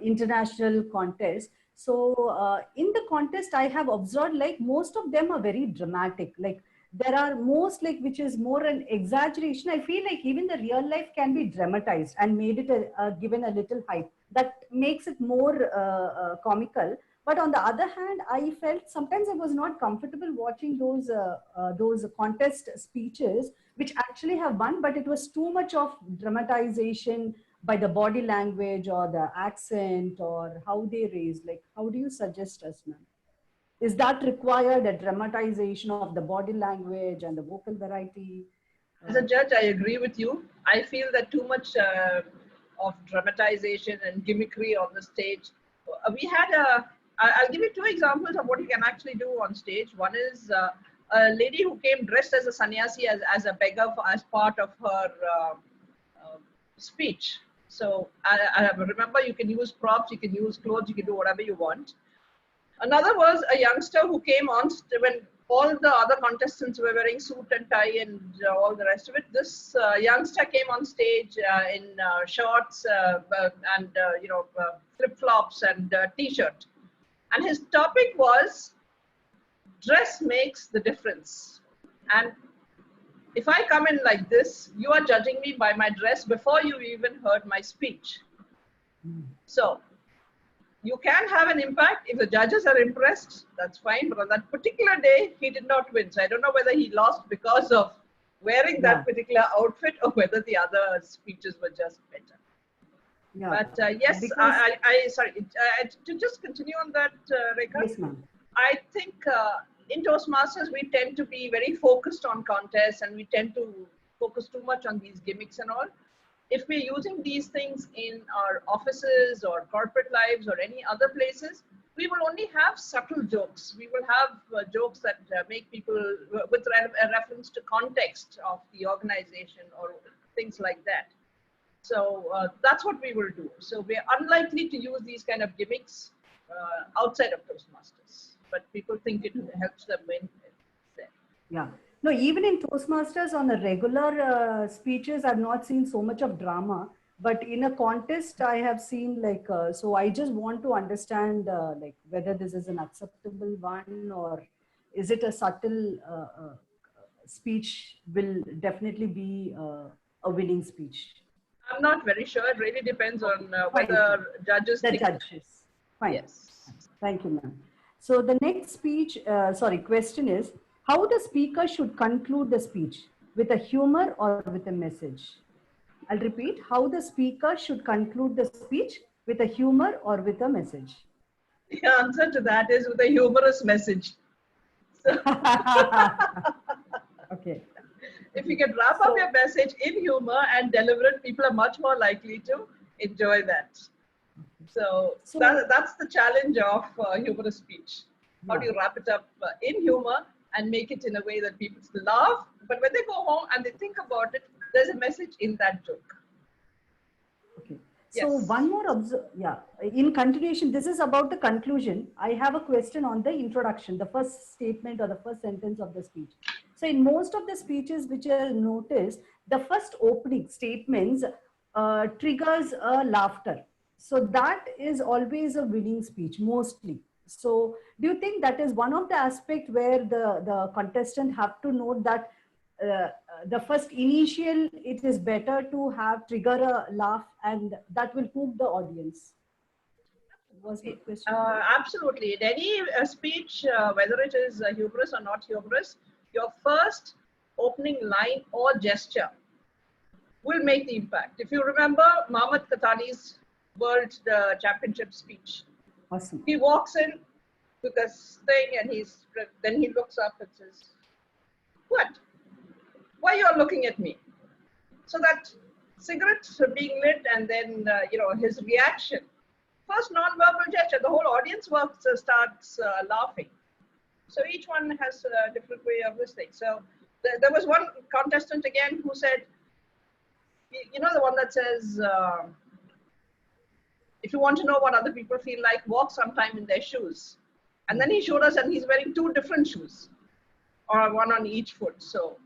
international contests. So in the contest, I have observed like most of them are very dramatic. Like there are most like which is more an exaggeration. I feel like even the real life can be dramatized and made it given a little hype. That makes it more comical. But on the other hand, I felt sometimes I was not comfortable watching those contest speeches, which actually have won, but it was too much of dramatization by the body language or the accent or how they raise. Like, how do you suggest us, ma'am? Is that required, a dramatization of the body language and the vocal variety? As a judge, I agree with you. I feel that too much of dramatization and gimmickry on the stage. We had I'll give you two examples of what you can actually do on stage. One is a lady who came dressed as a sannyasi, as a beggar as part of her speech. So I remember, you can use props, you can use clothes, you can do whatever you want. Another was a youngster who came on when all the other contestants were wearing suit and tie and all the rest of it. This youngster came on stage in shorts and flip flops and t-shirt, and his topic was dress makes the difference. And if I come in like this, you are judging me by my dress before you even heard my speech. So you can have an impact. If the judges are impressed, that's fine. But on that particular day, he did not win. So I don't know whether he lost because of wearing that particular outfit or whether the other speeches were just better. Yeah. But yes, sorry, to just continue on that, Rekha. Yes, ma'am. I think in Toastmasters, we tend to be very focused on contests, and we tend to focus too much on these gimmicks and all. If we're using these things in our offices or corporate lives or any other places, we will only have subtle jokes. We will have jokes that make people with a reference to context of the organization or things like that. So that's what we will do. So we're unlikely to use these kind of gimmicks outside of Toastmasters, but people think it helps them win. Yeah. No, even in Toastmasters on a regular speeches, I've not seen so much of drama. But in a contest, I have seen like, so I just want to understand like whether this is an acceptable one or is it a subtle speech will definitely be a winning speech. I'm not very sure. It really depends on whether judges think. Judges. Fine. Yes. Thank you, ma'am. So the next speech, question is, how the speaker should conclude the speech, with a humor or with a message? I'll repeat, how the speaker should conclude the speech, with a humor or with a message? The answer to that is with a humorous message. So okay. If you can wrap up your message in humor and deliver it, people are much more likely to enjoy that. So that's the challenge of humorous speech. How do you wrap it up in humor and make it in a way that people still laugh, but when they go home and they think about it, there's a message in that joke. Okay. So one more in continuation, this is about the conclusion. I have a question on the introduction, the first statement or the first sentence of the speech. So in most of the speeches which are noticed, the first opening statements triggers a laughter. So that is always a winning speech, mostly. So do you think that is one of the aspects where the contestant have to note that the first initial, it is better to have trigger a laugh and that will hook the audience? Was the question? Absolutely. In any speech, whether it is humorous or not humorous, your first opening line or gesture will make the impact. If you remember Mohammad Khatani's World Championship speech, awesome. He walks in with a thing and then he looks up and says, "What? Why you are looking at me?" So that cigarettes are being lit and then, his reaction. First non-verbal gesture, the whole audience starts laughing. So each one has a different way of listening. So There was one contestant again who said, you know, the one that says, if you want to know what other people feel like, walk sometime in their shoes. And then he showed us, and he's wearing two different shoes, or one on each foot. So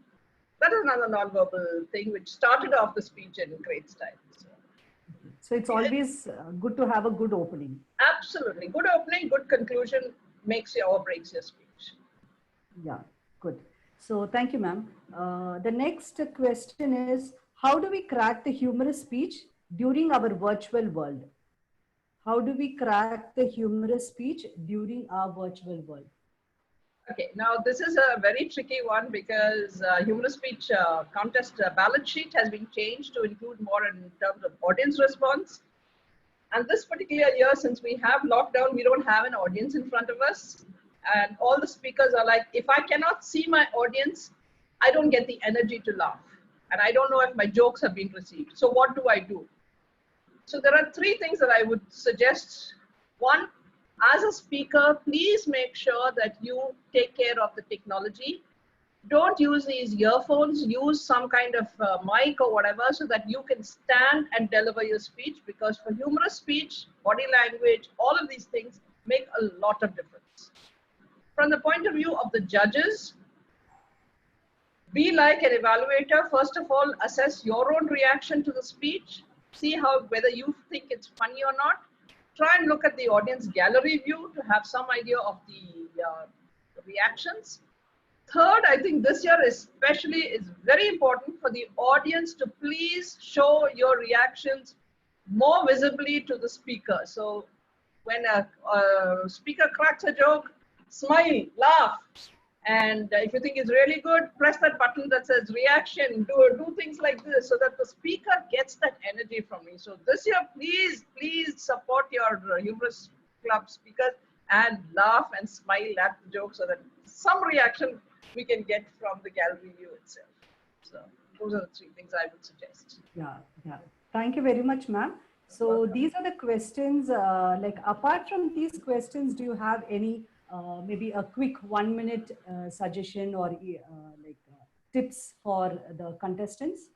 that is another non-verbal thing which started off the speech in great style. So it's always good to have a good opening. Absolutely. Good opening, good conclusion makes your or breaks your speech. Yeah, good. So thank you, ma'am. The next question is, how do we crack the humorous speech during our virtual world? How do we crack the humorous speech during our virtual world? Okay, now this is a very tricky one because humorous speech contest ballot sheet has been changed to include more in terms of audience response. And this particular year, since we have lockdown, we don't have an audience in front of us. And all the speakers are like, if I cannot see my audience, I don't get the energy to laugh. And I don't know if my jokes have been received. So what do I do? So there are three things that I would suggest. One, as a speaker, please make sure that you take care of the technology. Don't use these earphones, use some kind of mic or whatever so that you can stand and deliver your speech, because for humorous speech, body language, all of these things make a lot of difference. From the point of view of the judges, be like an evaluator. First of all, assess your own reaction to the speech. See whether you think it's funny or not. Try and look at the audience gallery view to have some idea of the reactions. Third, I think this year especially is very important for the audience to please show your reactions more visibly to the speaker. So when a speaker cracks a joke, smile, laugh. And if you think it's really good, press that button that says reaction, do things like this so that the speaker gets that energy from me. So this year, please support your humorous club speakers and laugh and smile at the joke so that some reaction we can get from the gallery view itself. So those are the three things I would suggest. Yeah. Thank you very much, ma'am. So these are the questions, like apart from these questions, do you have any maybe a quick 1 minute suggestion or tips for the contestants?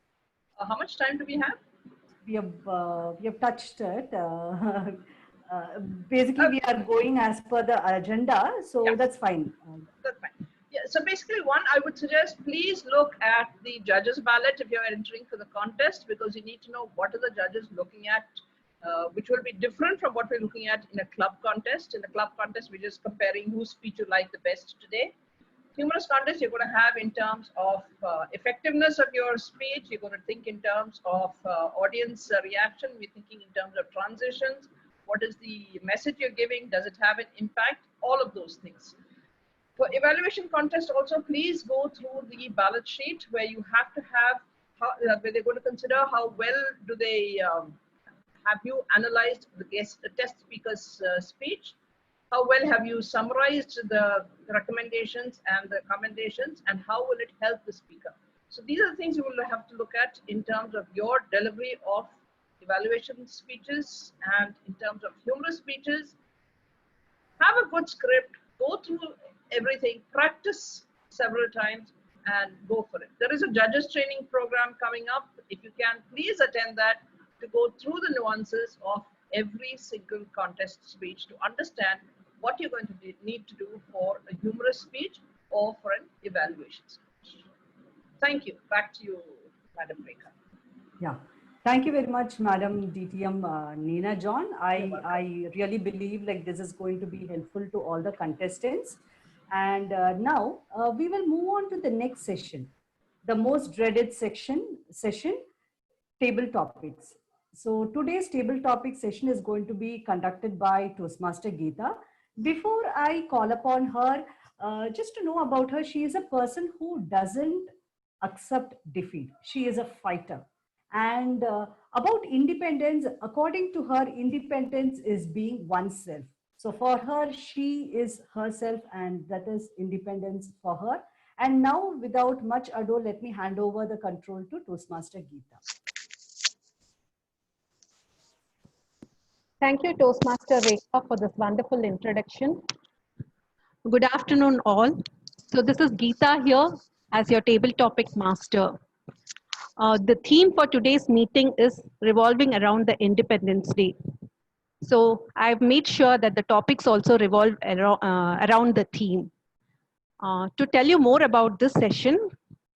How much time do we have? We have touched it. Basically, we are going as per the agenda, so yes. That's fine. That's fine. Yeah, so basically, one, I would suggest please look at the judges' ballot if you're entering for the contest, because you need to know what are the judges looking at, which will be different from what we're looking at in a club contest. In the club contest, we're just comparing whose speech you like the best today. Humorous contest, you're going to have in terms of effectiveness of your speech. You're going to think in terms of audience reaction. We're thinking in terms of transitions. What is the message you're giving? Does it have an impact? All of those things. For evaluation contest also, please go through the ballot sheet where you have to have, where they're going to consider how well do they have you analyzed the test speaker's speech, how well have you summarized the recommendations and the commendations, and how will it help the speaker. So these are the things you will have to look at in terms of your delivery of evaluation speeches, and in terms of humorous speeches. Have a good script, go through everything, practice several times, and go for it. There is a judges training program coming up. If you can, please attend that to go through the nuances of every single contest speech to understand what you're going to need to do for a humorous speech or for an evaluation speech. Thank you. Back to you, Madam Rekha. Yeah. Thank you very much, Madam DTM Neena John. I really believe like this is going to be helpful to all the contestants. And now we will move on to the next session, the most dreaded session, table topics. So today's table topic session is going to be conducted by Toastmaster Geeta. Before I call upon her, just to know about her, she is a person who doesn't accept defeat. She is a fighter. And about independence, according to her, independence is being oneself. So for her, she is herself, and that is independence for her. And now, without much ado, let me hand over the control to Toastmaster Geeta. Thank you, Toastmaster Rekha, for this wonderful introduction. Good afternoon, all. So this is Geeta here, as your table topic master. The theme for today's meeting is revolving around the Independence Day. So I've made sure that the topics also revolve around the theme. To tell you more about this session,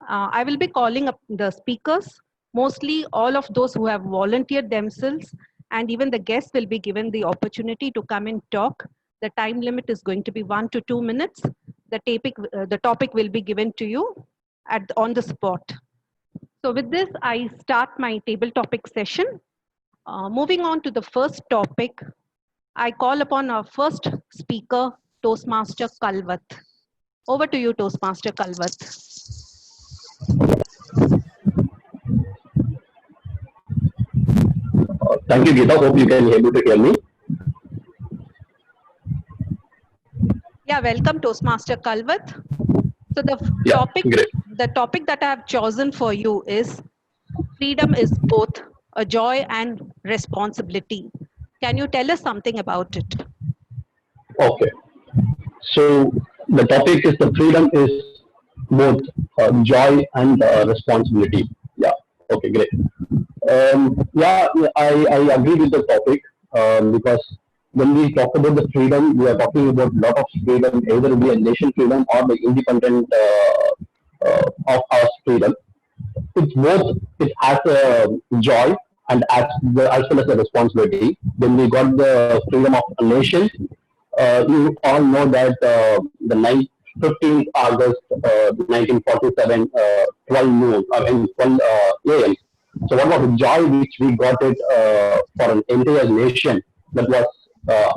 I will be calling up the speakers, mostly all of those who have volunteered themselves, and even the guests will be given the opportunity to come and talk. The time limit is going to be 1 to 2 minutes. The topic will be given to you on the spot. So with this, I start my table topic session. Moving on to the first topic, I call upon our first speaker, Toastmaster Kalvat. Over to you, Toastmaster Kalvat. Thank you, Geeta. Hope you can be able to hear me. Yeah, welcome, Toastmaster Kalvat. So Yeah, great. the topic that I have chosen for you is freedom is both a joy and responsibility. Can you tell us something about it? Okay. So the topic is the freedom is both joy and responsibility. Yeah. Okay, great. Yeah, I agree with the topic because when we talk about the freedom, we are talking about a lot of freedom, either be a nation freedom or the independent of our freedom. It's both. It has a joy and as well as a responsibility. When we got the freedom of a nation, you all know that the 15th August 1947, 12 noon, I mean 12 a.m. So what was the joy which we got it for an entire nation that was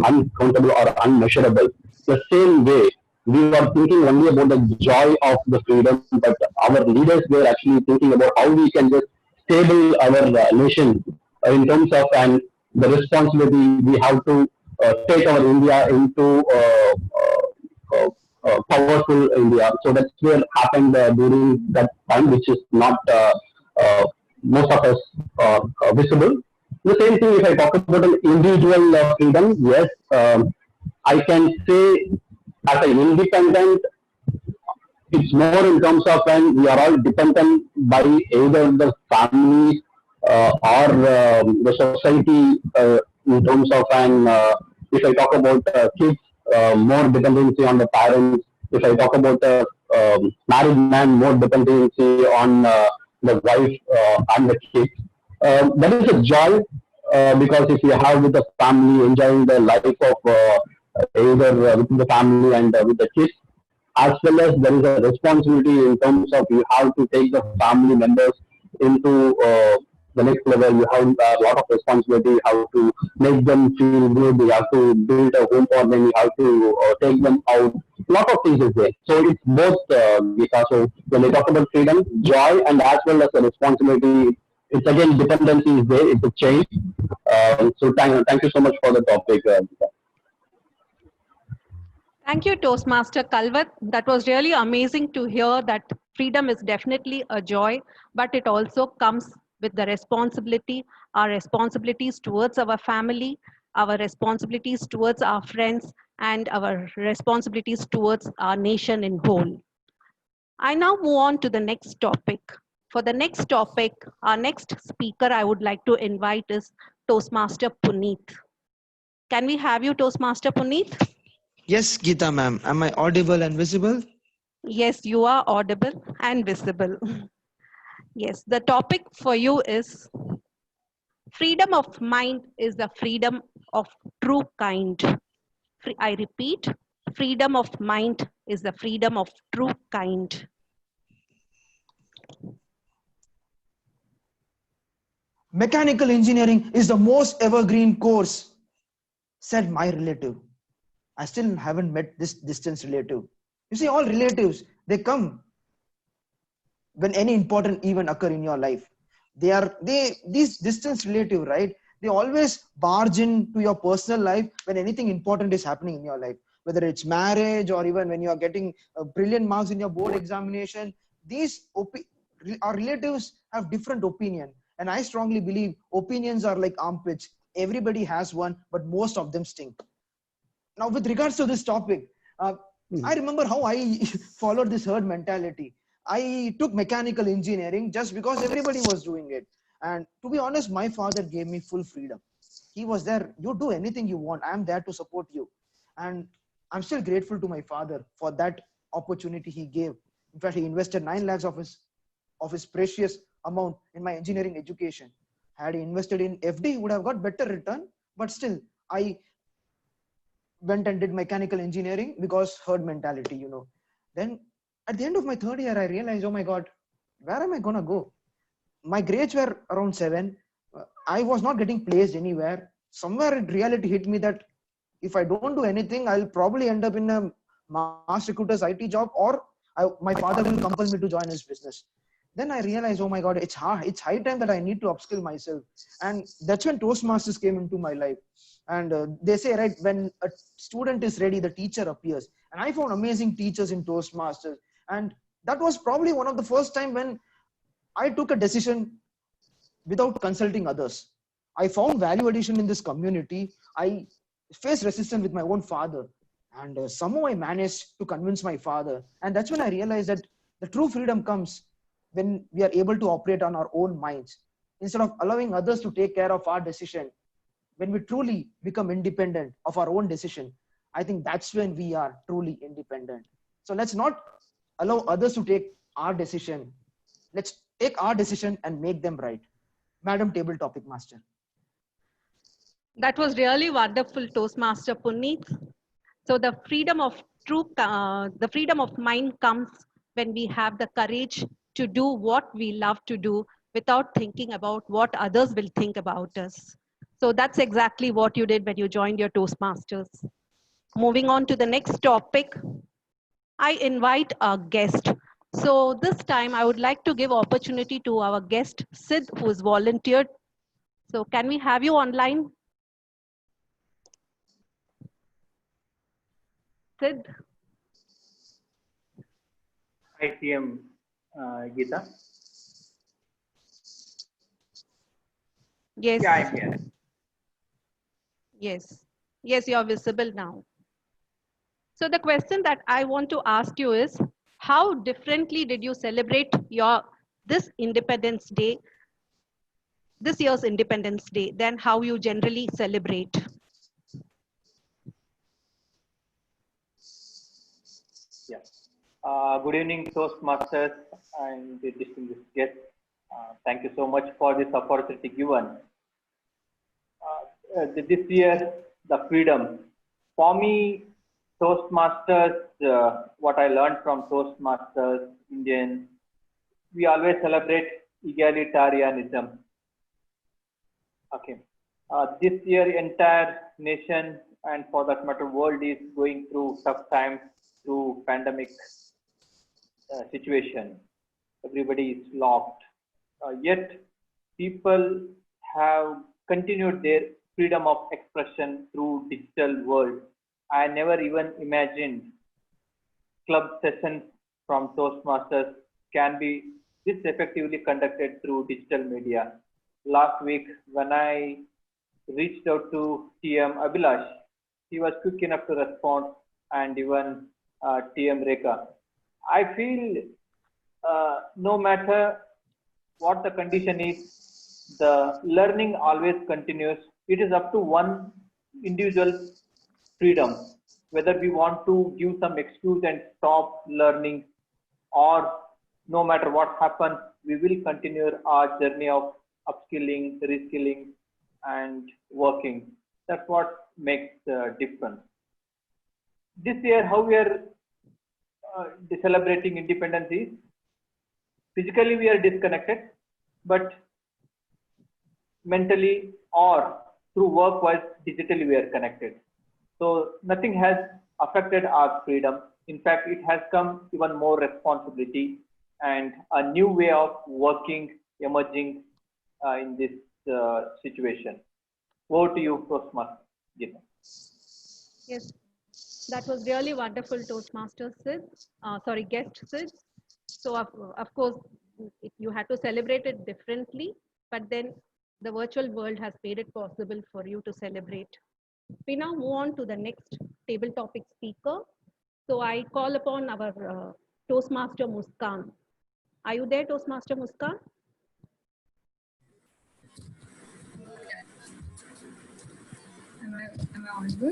uncountable or unmeasurable. The same way, we were thinking only about the joy of the freedom, but our leaders were actually thinking about how we can just stable our nation in terms of and the responsibility we have to take our India into powerful India. So that's where happened during that time, which is not most of us visible. The same thing if I talk about an individual freedom, yes, I can say as an independent, it's more in terms of when we are all dependent by either the family or the society in terms of an if I talk about kids, more dependency on the parents. If I talk about married man, more dependency on the wife and the kids. That is a joy because if you have with the family enjoying the life of either with the family and with the kids, as well as there is a responsibility in terms of you have to take the family members into the next level. You have a lot of responsibility. You have to make them feel good. You have to build a home for them. You have to take them out. A lot of things is there. So it's both, Geeta. So when we talk about freedom, joy, and as well as the responsibility, it's again dependency is there. It's a chain. So thank you so much for the topic, Geeta. Thank you, Toastmaster Kalvat. That was really amazing to hear that freedom is definitely a joy, but it also comes with the responsibility, our responsibilities towards our family, our responsibilities towards our friends, and our responsibilities towards our nation in whole. I now move on to the next topic. For the next topic, our next speaker I would like to invite is Toastmaster Puneet. Can we have you, Toastmaster Puneet? Yes, Geeta ma'am. Am I audible and visible? Yes, you are audible and visible. Yes, the topic for you is freedom of mind is the freedom of true kind. I repeat, freedom of mind is the freedom of true kind. Mechanical engineering is the most evergreen course, said my relative. I still haven't met this distant relative. You see, all relatives, they come when any important event occur in your life. These distant relative, right? They always barge into your personal life when anything important is happening in your life, whether it's marriage or even when you are getting brilliant marks in your board examination. Our relatives have different opinion, and I strongly believe opinions are like armpits. Everybody has one, but most of them stink. Now, with regards to this topic, I remember how I followed this herd mentality. I took mechanical engineering just because everybody was doing it. And to be honest, my father gave me full freedom. He was there. You do anything you want. I'm there to support you. And I'm still grateful to my father for that opportunity he gave. In fact, he invested 9 lakhs of his precious amount in my engineering education. Had he invested in FD, he would have got better return. But still, I went and did mechanical engineering because herd mentality, you know. Then at the end of my third year, I realized, oh my God, where am I gonna go? My grades were around 7. I was not getting placed anywhere. Somewhere reality hit me that if I don't do anything, I'll probably end up in a mass recruiter's IT job, or my father will compel me to join his business. Then I realized, oh my God, it's hard. It's high time that I need to upskill myself. And that's when Toastmasters came into my life. And they say, right, when a student is ready, the teacher appears. And I found amazing teachers in Toastmasters. And that was probably one of the first time when I took a decision without consulting others. I found value addition in this community. I faced resistance with my own father. And somehow I managed to convince my father. And that's when I realized that the true freedom comes when we are able to operate on our own minds. Instead of allowing others to take care of our decision, when we truly become independent of our own decision, I think that's when we are truly independent. So let's not allow others to take our decision. Let's take our decision and make them right. Madam Table Topic Master. That was really wonderful, Toastmaster Puneet. So the freedom of the freedom of mind comes when we have the courage to do what we love to do without thinking about what others will think about us. So that's exactly what you did when you joined your Toastmasters. Moving on to the next topic, I invite our guest. So this time I would like to give opportunity to our guest, Sid, who is volunteered. So can we have you online? Sid? Hi, CTM, Geeta. Yes. Yeah, I'm here. Yes. Yes, you're visible now. So the question that I want to ask you is, how differently did you celebrate this Independence Day, this year's Independence Day, than how you generally celebrate? Yeah. Good evening, Toastmasters and the distinguished guests. Thank you so much for this opportunity given. This year, the freedom. For me, Toastmasters, what I learned from Toastmasters, Indian, we always celebrate egalitarianism. Okay. This year, entire nation and for that matter, world is going through tough times through pandemic situation. Everybody is locked. Yet, people have continued their freedom of expression through digital world. I never even imagined club sessions from Toastmasters can be this effectively conducted through digital media. Last week, when I reached out to TM Abhilash, he was quick enough to respond, and even TM Rekha. I feel no matter what the condition is, the learning always continues. It is up to one individual freedom, whether we want to give some excuse and stop learning, or no matter what happens, we will continue our journey of upskilling, reskilling, and working. That's what makes the difference. This year, how we are celebrating independence is physically we are disconnected, but mentally or through work wise digitally we are connected. So nothing has affected our freedom. In fact, it has come even more responsibility and a new way of working emerging in this situation. Over to you, Toastmaster. Yes, that was really wonderful, Toastmaster Sid. Sorry, guest Sid. So of course, you had to celebrate it differently, but then the virtual world has made it possible for you to celebrate. We now move on to the next table topic speaker. So I call upon our Toastmaster Muskan. Are you there, Toastmaster Muskan? Am I audible?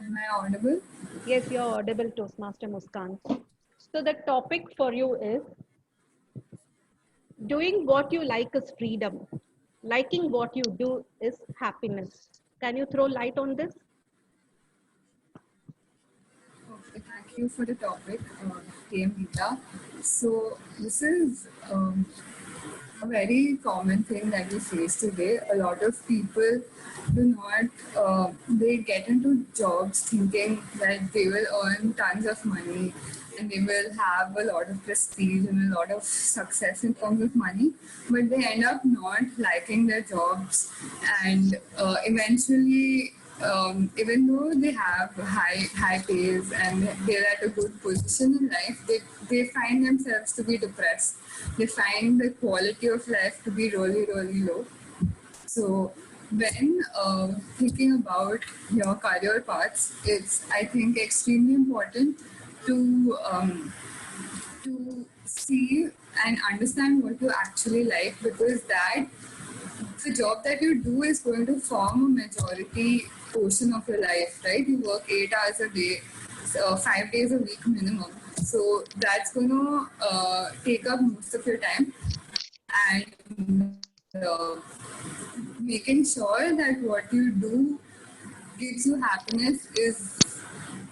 Am I audible? Yes, you're audible, Toastmaster Muskan. So the topic for you is doing what you like is freedom. Liking what you do is happiness. Can you throw light on this? Okay, thank you for the topic, TM Gita. So this is a very common thing that we face today. A lot of people do not, they get into jobs thinking that they will earn tons of money and they will have a lot of prestige and a lot of success in terms of money, but they end up not liking their jobs and eventually even though they have high pays and they're at a good position in life, they find themselves to be depressed. They find the quality of life to be really low. So when thinking about your career paths, it's I think extremely important to see and understand what you actually like, because that the job that you do is going to form a majority portion of your life, right? You work 8 hours a day, so 5 days a week minimum. So that's going to take up most of your time, and making sure that what you do gives you happiness is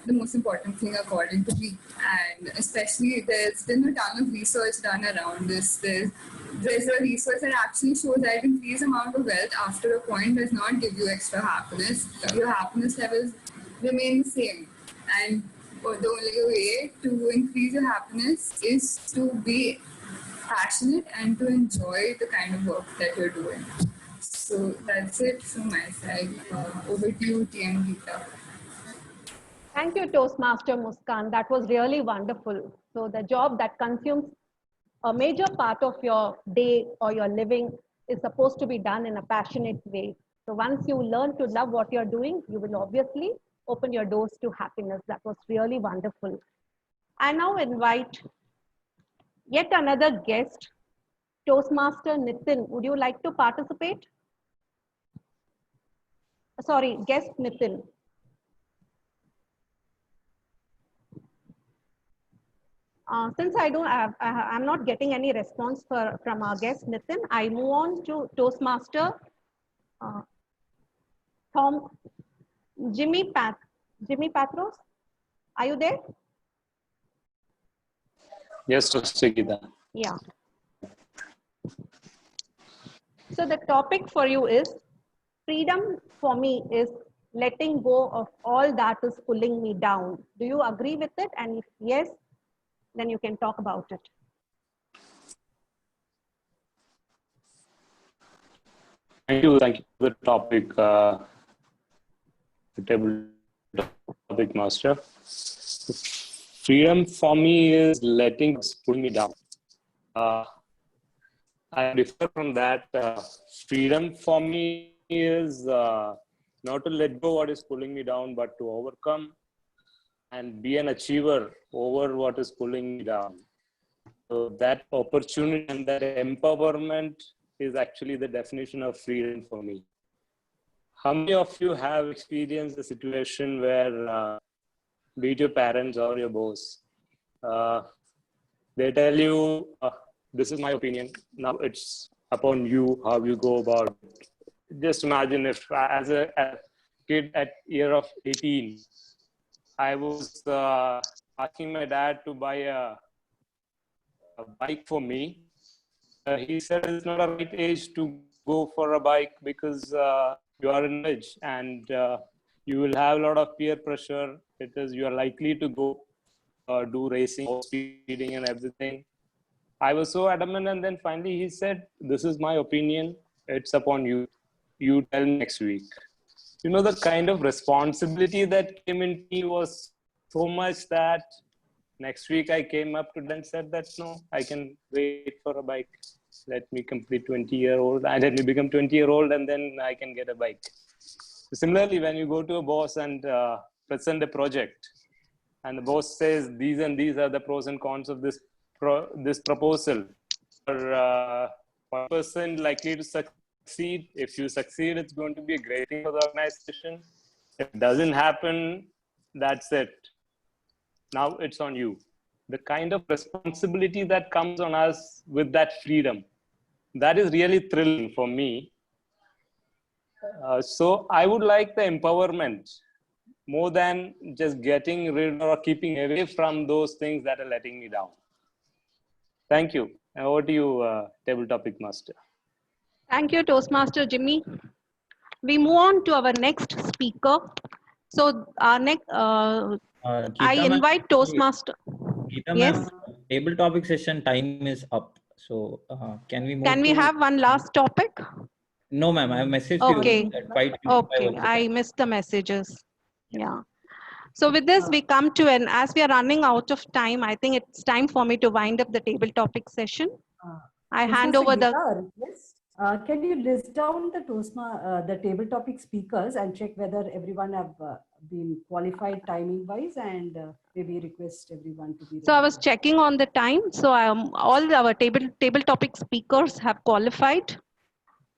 the most important thing according to me. And especially there's been a ton of research done around this. There's a research that actually shows that increased amount of wealth after a point does not give you extra happiness. Your happiness levels remain the same. And the only way to increase your happiness is to be passionate and to enjoy the kind of work that you're doing. So that's it from my side. Over to you, TM Gita. Thank you, Toastmaster Muskan. That was really wonderful. So the job that consumes a major part of your day or your living is supposed to be done in a passionate way. So once you learn to love what you're doing, you will obviously open your doors to happiness. That was really wonderful. I now invite yet another guest, Toastmaster Nitin. Would you like to participate? Sorry, guest Nitin. Since I'm not getting any response from our guest Nitin, I move on to Toastmaster Tom Jimmy Patros. Are you there? Yes, Gita. Yeah. So the topic for you is freedom for me is letting go of all that is pulling me down. Do you agree with it? And if yes, then you can talk about it. Thank you for the topic, the table topic master. Freedom for me is letting pull me down. I differ from that. Freedom for me is not to let go what is pulling me down, but to overcome and be an achiever over what is pulling me down. So that opportunity and that empowerment is actually the definition of freedom for me. How many of you have experienced a situation where, be it your parents or your boss, they tell you, this is my opinion, now it's upon you how you go about it. Just imagine if as a kid at year of 18, I was asking my dad to buy a bike for me. He said it's not a right age to go for a bike because you are in age and you will have a lot of peer pressure because you are likely to go do racing, speeding and everything. I was so adamant, and then finally he said, this is my opinion, it's upon you. You tell me next week. You know, the kind of responsibility that came into me was so much that next week I came up to them and said that, no, I can wait for a bike. Let me complete 20-year-old, and let me become 20-year-old, and then I can get a bike. Similarly, when you go to a boss and present a project, and the boss says these and these are the pros and cons of this proposal. For 1% likely to succeed. If you succeed, it's going to be a great thing for the organization. If it doesn't happen, that's it. Now it's on you. The kind of responsibility that comes on us with that freedom, that is really thrilling for me. So I would like the empowerment more than just getting rid or keeping away from those things that are letting me down. Thank you. And over to you, Table Topic Master. Thank you, Toastmaster Jimmy. We move on to our next speaker. So our next, I invite Toastmaster. Geeta Yes. ma'am, table topic session time is up. So can we move Can we to... have one last topic? No, ma'am. I messaged Okay. you at 5:25 Okay. was the I time. missed the messages. Yeah. So with this, we come to an, as we are running out of time, I think it's time for me to wind up the table topic session. I hand over the... Can you list down the the table topic speakers and check whether everyone have been qualified timing wise, and maybe request everyone to be So I was checking on the time. So all our table topic speakers have qualified.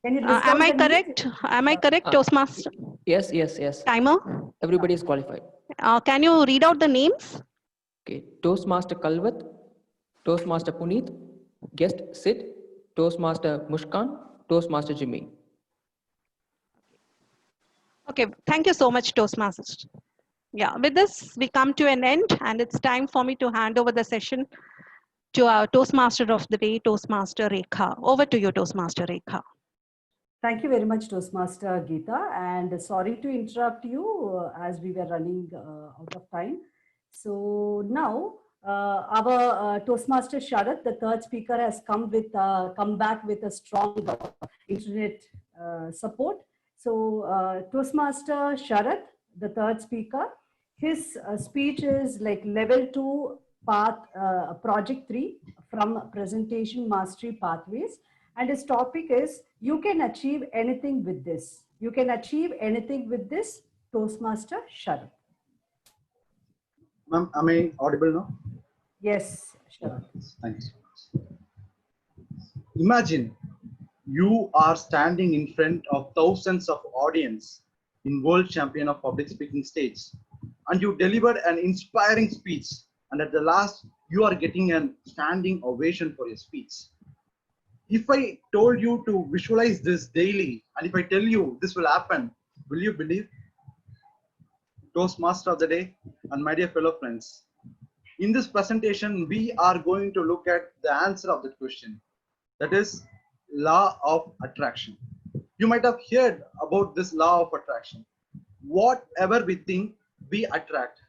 Can you list down Am I the names? correct? Am I correct, Toastmaster? Yes, yes, yes. Timer? Everybody is qualified. Can you read out the names? Okay. Toastmaster Kalvat, Toastmaster Puneet, guest Sid, Toastmaster Mushkan, Toastmaster Jimmy. Okay, thank you so much, Toastmasters. Yeah, with this, we come to an end, and it's time for me to hand over the session to our Toastmaster of the day, Toastmaster Rekha. Over to you, Toastmaster Rekha. Thank you very much, Toastmaster Geeta, and sorry to interrupt you as we were running out of time. So now our Toastmaster Sharath, the third speaker, has come back with a strong internet support. So Toastmaster Sharath, the third speaker, his speech is like level 2 path project 3 from presentation mastery pathways. And his topic is, you can achieve anything with this. You can achieve anything with this, Toastmaster Sharath. Ma'am, am I audible now? Yes, Sharath. Thank you so much. Imagine you are standing in front of thousands of audience in World Champion of Public Speaking stage, and you delivered an inspiring speech, and at the last, you are getting a standing ovation for your speech. If I told you to visualize this daily, and if I tell you this will happen, will you believe? Toastmaster of the day and my dear fellow friends, in this presentation, we are going to look at the answer of the question. That is law of attraction. You might have heard about this law of attraction. Whatever we think, we attract.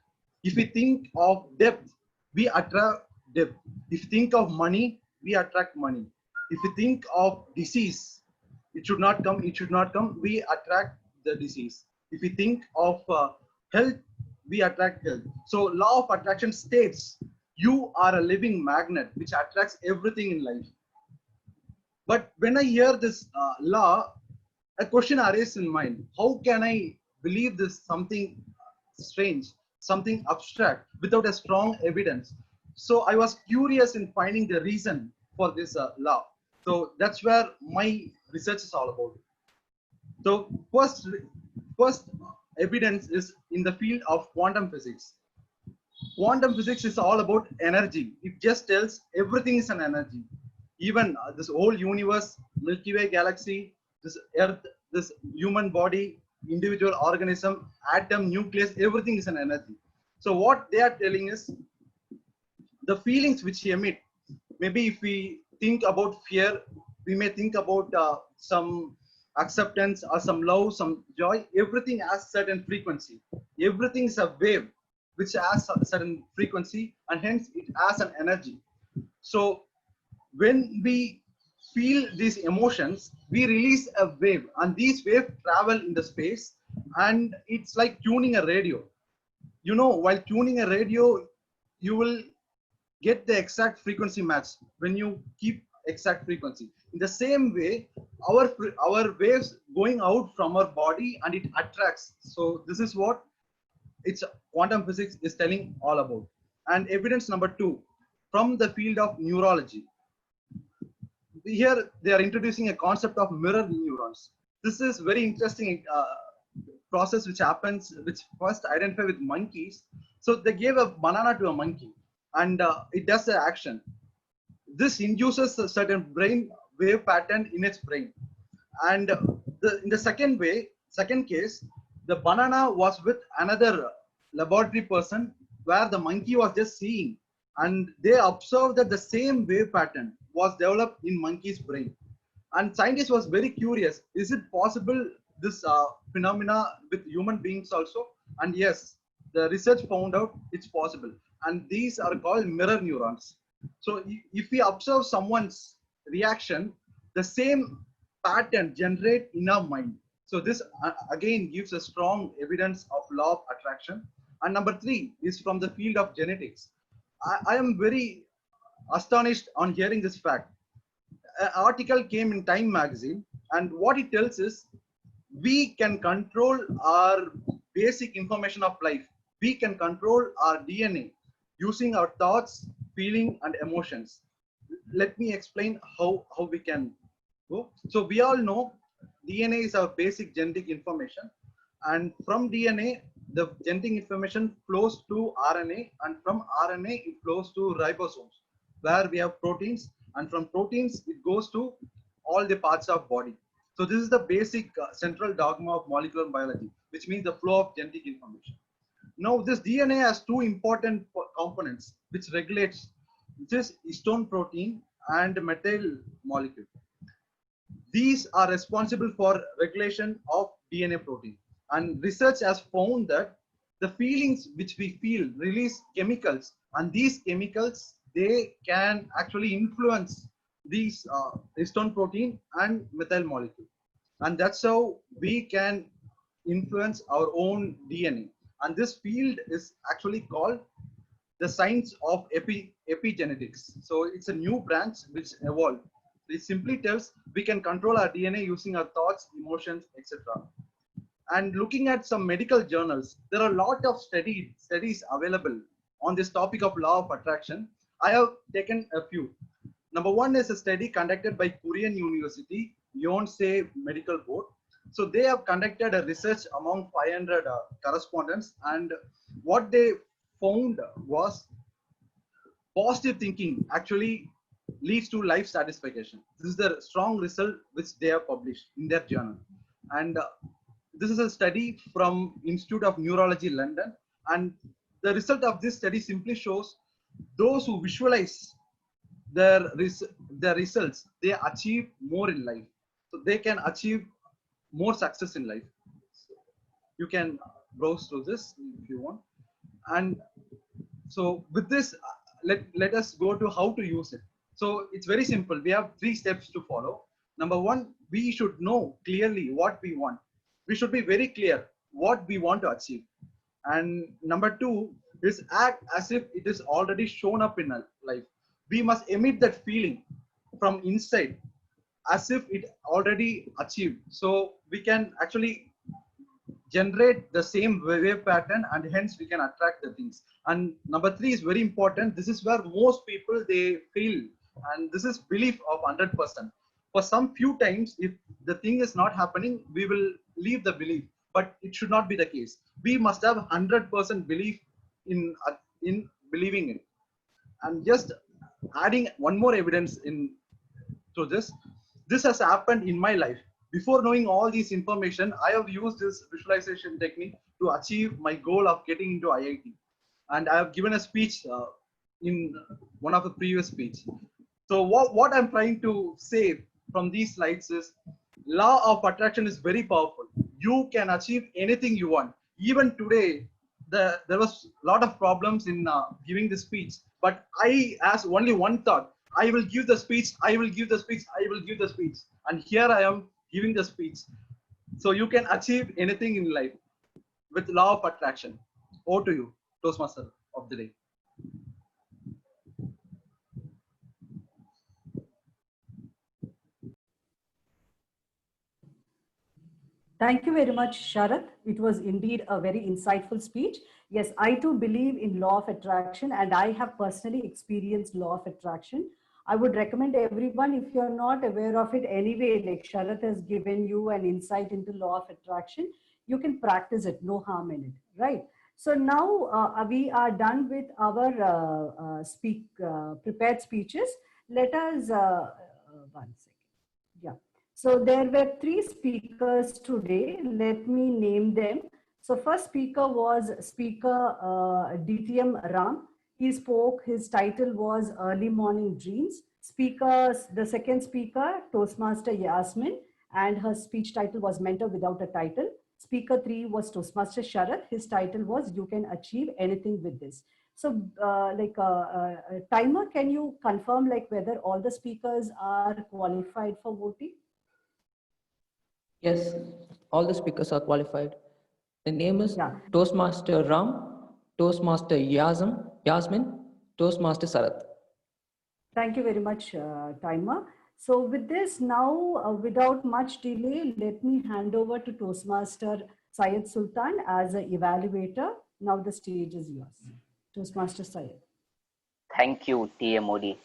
If we think of depth, we attract depth. If we think of money, we attract money. If we think of disease, it should not come, we attract the disease. If we think of health, we attract health. So law of attraction states you are a living magnet which attracts everything in life. But when I hear this law, a question arises in mind. How can I believe this something strange, something abstract without a strong evidence? So I was curious in finding the reason for this law. So that's where my research is all about. So first evidence is in the field of quantum physics. Quantum physics is all about energy. It just tells everything is an energy. Even this whole universe, Milky Way galaxy, this Earth, this human body, individual organism, atom, nucleus, everything is an energy. So what they are telling is the feelings which we emit. Maybe if we think about fear, we may think about some acceptance or some love, some joy. Everything has certain frequency. Everything is a wave which has a certain frequency, and hence it has an energy. So when we feel these emotions, we release a wave, and these waves travel in the space, and it's like tuning a radio. You know, while tuning a radio, you will get the exact frequency match when you keep exact frequency. In the same way, our waves going out from our body, and it attracts. So this is what it's quantum physics is telling all about. And evidence number 2, from the field of neurology. Here they are introducing a concept of mirror neurons. This is very interesting process which happens, which first identified with monkeys. So they gave a banana to a monkey, and it does the action. This induces a certain brain wave pattern in its brain. And in the second case, the banana was with another laboratory person where the monkey was just seeing, and they observed that the same wave pattern was developed in monkey's brain. And scientists was very curious, is it possible this phenomena with human beings also? And yes, the research found out it's possible, and these are called mirror neurons. So if we observe someone's reaction, the same pattern generate in our mind. So this again gives a strong evidence of law of attraction. And number 3 is from the field of genetics. I am very astonished on hearing this fact. An article came in Time magazine, and what it tells is we can control our basic information of life. We can control our DNA using our thoughts, feeling, and emotions. Let me explain how we can go. So we all know DNA is our basic genetic information, and from DNA the genetic information flows to RNA, and from RNA it flows to ribosomes where we have proteins, and from proteins it goes to all the parts of body. So this is the basic central dogma of molecular biology, which means the flow of genetic information. Now this DNA has 2 important components which regulates, which is histone protein and methyl molecule. These are responsible for regulation of DNA protein. And research has found that the feelings which we feel release chemicals, and these chemicals, they can actually influence these histone protein and methyl molecule. And that's how we can influence our own DNA. And this field is actually called the science of epigenetics. So it's a new branch which evolved. It simply tells we can control our DNA using our thoughts, emotions, etc. And looking at some medical journals, there are a lot of studies available on this topic of law of attraction. I have taken a few. Number 1 is a study conducted by Korean University, Yonsei Medical Board. So they have conducted a research among 500 correspondents, and what they found was positive thinking actually leads to life satisfaction. This is the strong result which they have published in their journal. And this is a study from Institute of Neurology, London. And the result of this study simply shows those who visualize their results, they achieve more in life. So they can achieve more success in life. You can browse through this if you want. And so with this, let us go to how to use it. So it's very simple. We have 3 steps to follow. Number 1, we should know clearly what we want. We should be very clear what we want to achieve. And number 2 is act as if it is already shown up in our life. We must emit that feeling from inside as if it already achieved. So we can actually generate the same wave pattern, and hence we can attract the things. And number 3 is very important. This is where most people they fail, and this is belief of 100%. For some few times, if the thing is not happening, we will leave the belief, but it should not be the case. We must have 100% belief in believing it. And just adding one more evidence in to this has happened in my life. Before knowing all these information, I have used this visualization technique to achieve my goal of getting into IIT. And I have given a speech in one of the previous speech. So what I'm trying to say from these slides is law of attraction is very powerful. You can achieve anything you want. Even today, there was a lot of problems in giving the speech, but I asked only one thought. I will give the speech, I will give the speech, I will give the speech. And here I am giving the speech. So you can achieve anything in life with law of attraction. Over to you, Toastmaster of the day. Thank you very much, Sharath. It was indeed a very insightful speech. Yes, I too believe in law of attraction, and I have personally experienced law of attraction. I would recommend everyone, if you're not aware of it anyway, like Sharath has given you an insight into law of attraction, you can practice it, no harm in it, right? So now we are done with our prepared speeches. Let us, one second. Yeah. So there were three speakers today. Let me name them. So first speaker was Speaker DTM Ram. He spoke, his title was Early Morning Dreams. The second speaker, Toastmaster Yasmin, and her speech title was Mentor Without a Title. Speaker 3 was Toastmaster Sharath. His title was You Can Achieve Anything with This. So timer, can you confirm like whether all the speakers are qualified for voting? Yes, all the speakers are qualified. The name is Toastmaster Ram, Toastmaster Yasmin, Toastmaster Sarath. Thank you very much, timer. So with this now, without much delay, let me hand over to Toastmaster Syed Sultan as an evaluator. Now the stage is yours. Toastmaster Syed. Thank you, TM Modi.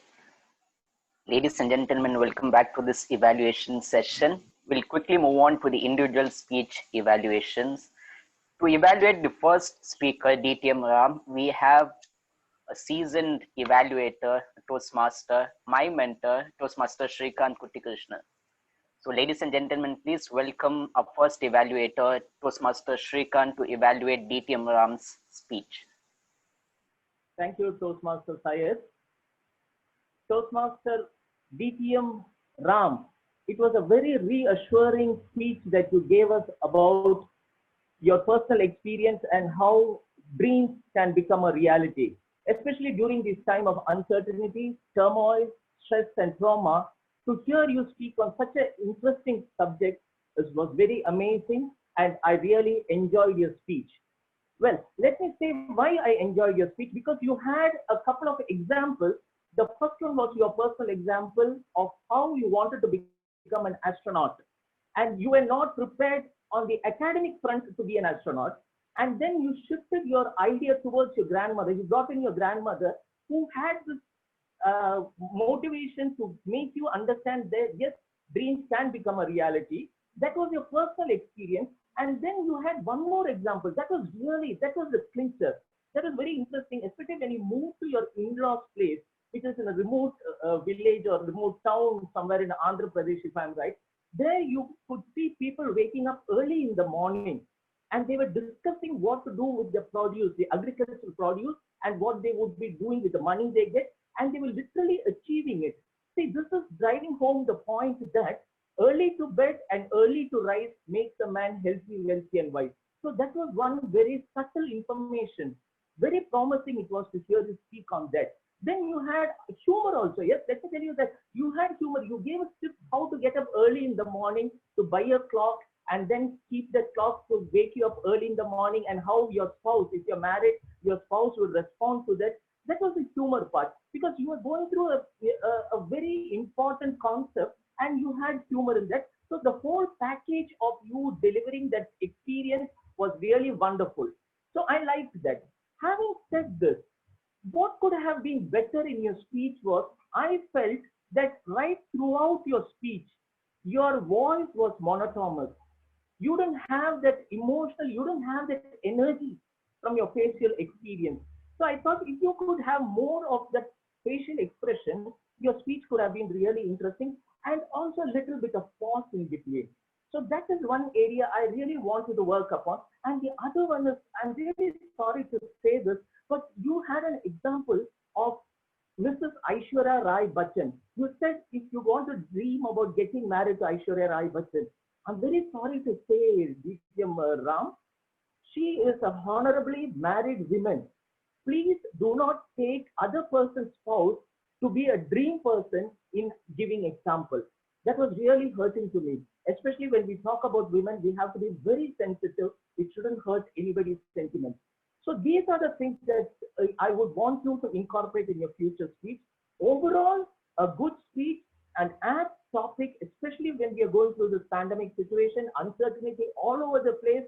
Ladies and gentlemen, welcome back to this evaluation session. We'll quickly move on to the individual speech evaluations. To evaluate the first speaker, DTM Ram, we have a seasoned evaluator, Toastmaster, my mentor, Toastmaster Shrikant Kuttikrishna. So ladies and gentlemen, please welcome our first evaluator, Toastmaster Shrikant, to evaluate DTM Ram's speech. Thank you, Toastmaster Syed. Toastmaster DTM Ram, it was a very reassuring speech that you gave us about your personal experience and how dreams can become a reality, especially during this time of uncertainty, turmoil, stress, and trauma. To hear you speak on such an interesting subject was very amazing, and I really enjoyed your speech. Well, let me say why I enjoyed your speech, because you had a couple of examples. The first one was your personal example of how you wanted to become an astronaut, and you were not prepared on the academic front to be an astronaut. And then you shifted your idea towards your grandmother. You brought in your grandmother, who had this motivation to make you understand that yes, dreams can become a reality. That was your personal experience. And then you had one more example. That was the clincher. That was very interesting, especially when you moved to your in-laws place, which is in a remote village or remote town somewhere in Andhra Pradesh, if I'm right. There you could see people waking up early in the morning, and they were discussing what to do with the produce, the agricultural produce, and what they would be doing with the money they get, and they were literally achieving it. See, this is driving home the point that early to bed and early to rise makes a man healthy, wealthy, and wise. So that was one very subtle information. Very promising it was to hear you speak on that. Then you had humor also. Yes, let me tell you that you had humor. You gave us tips how to get up early in the morning, to buy a clock, and then keep that clock to wake you up early in the morning, and how your spouse, if you're married, your spouse will respond to that. That was the humor part, because you were going through a very important concept, and you had humor in that. So the whole package of you delivering that experience was really wonderful. So I liked that. Having said this, what could have been better in your speech was, I felt that right throughout your speech, your voice was monotonous. You don't have that emotional, you don't have that energy from your facial experience. So I thought if you could have more of that facial expression, your speech could have been really interesting, and also a little bit of pause in between. So that is one area I really wanted to work upon. And the other one is, I'm really sorry to say this, but you had an example of Mrs. Aishwarya Rai Bachchan. You said if you want to dream about getting married to Aishwarya Rai Bachchan, I'm very sorry to say, DTM Ram, she is a honorably married woman. Please do not take other person's spouse to be a dream person in giving example. That was really hurting to me. Especially when we talk about women, we have to be very sensitive. It shouldn't hurt anybody's sentiments. So these are the things that I would want you to incorporate in your future speech. Overall, a good speech, an apt topic, especially when we are going through this pandemic situation, uncertainty all over the place.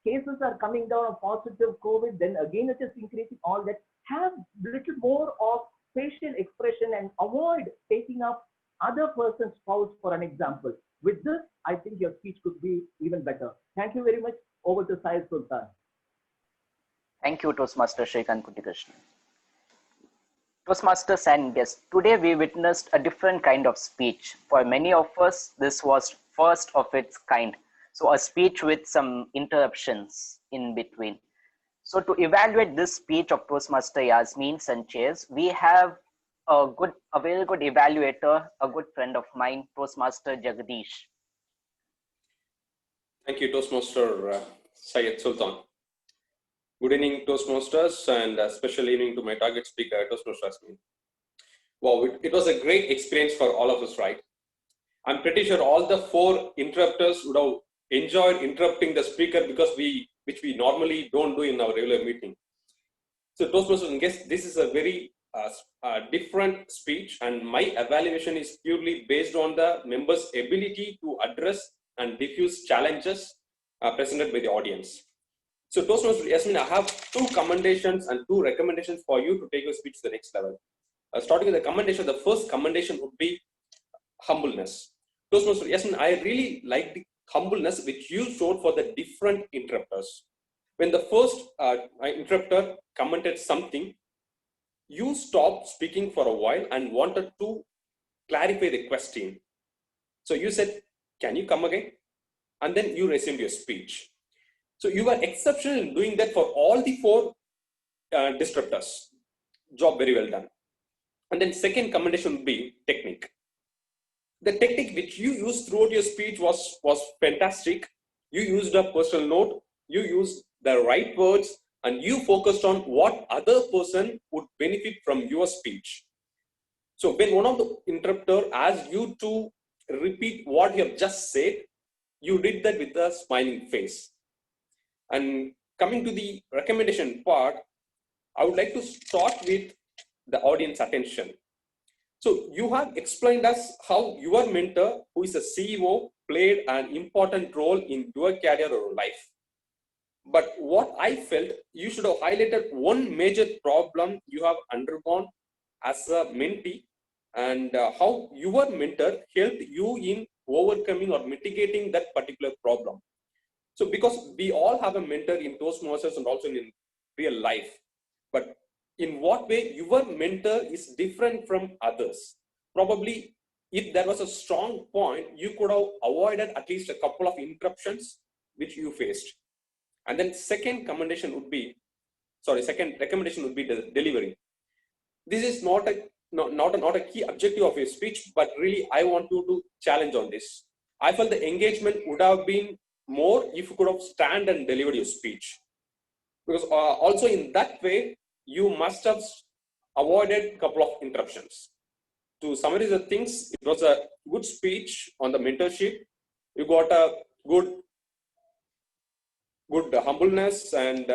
Cases are coming down of positive COVID, then again it is increasing, all that. Have little more of facial expression and avoid taking up other person's spouse for an example. With this, I think your speech could be even better. Thank you very much. Over to Syed Sultan. Thank you, Toastmaster Shrikant Kuttikrishnan. Toastmasters and guests, today we witnessed a different kind of speech. For many of us, this was first of its kind. So a speech with some interruptions in between. So to evaluate this speech of Toastmaster Yasmin Sanchez, we have a very good evaluator, a good friend of mine, Toastmaster Jagdish. Thank you, Toastmaster Syed Sultan. Good evening, Toastmasters, and a special evening to my target speaker, Toastmaster Yasmin. Wow, it was a great experience for all of us, right? I'm pretty sure all the 4 interrupters would have enjoyed interrupting the speaker because which we normally don't do in our regular meeting. So Toastmasters and guests, this is a very different speech, and my evaluation is purely based on the members' ability to address and diffuse challenges presented by the audience. So Toastmaster Yasmin, I have 2 commendations and 2 recommendations for you to take your speech to the next level. Starting with the commendation, the first commendation would be humbleness. Toastmaster Yasmin, I really like the humbleness which you showed for the different interrupters. When the first interrupter commented something, you stopped speaking for a while and wanted to clarify the question. So you said, can you come again? And then you resumed your speech. So you were exceptional in doing that for all the 4 disruptors. Job very well done. And then second commendation would be technique. The technique which you used throughout your speech was fantastic. You used a personal note, you used the right words, and you focused on what other person would benefit from your speech. So when one of the interrupter asked you to repeat what you have just said, you did that with a smiling face. And coming to the recommendation part, I would like to start with the audience attention. So you have explained us how your mentor, who is a CEO, played an important role in your career or life. But what I felt, you should have highlighted one major problem you have undergone as a mentee, and how your mentor helped you in overcoming or mitigating that particular problem. So because we all have a mentor in Toastmasters and also in real life, but in what way your mentor is different from others? Probably if there was a strong point, you could have avoided at least a couple of interruptions which you faced. And then second recommendation would be the delivery. This is not a key objective of your speech, but really I want you to challenge on this. I felt the engagement would have been more if you could have stand and delivered your speech. Because also in that way, you must have avoided a couple of interruptions. To summarize the things, it was a good speech on the mentorship. You got a good humbleness and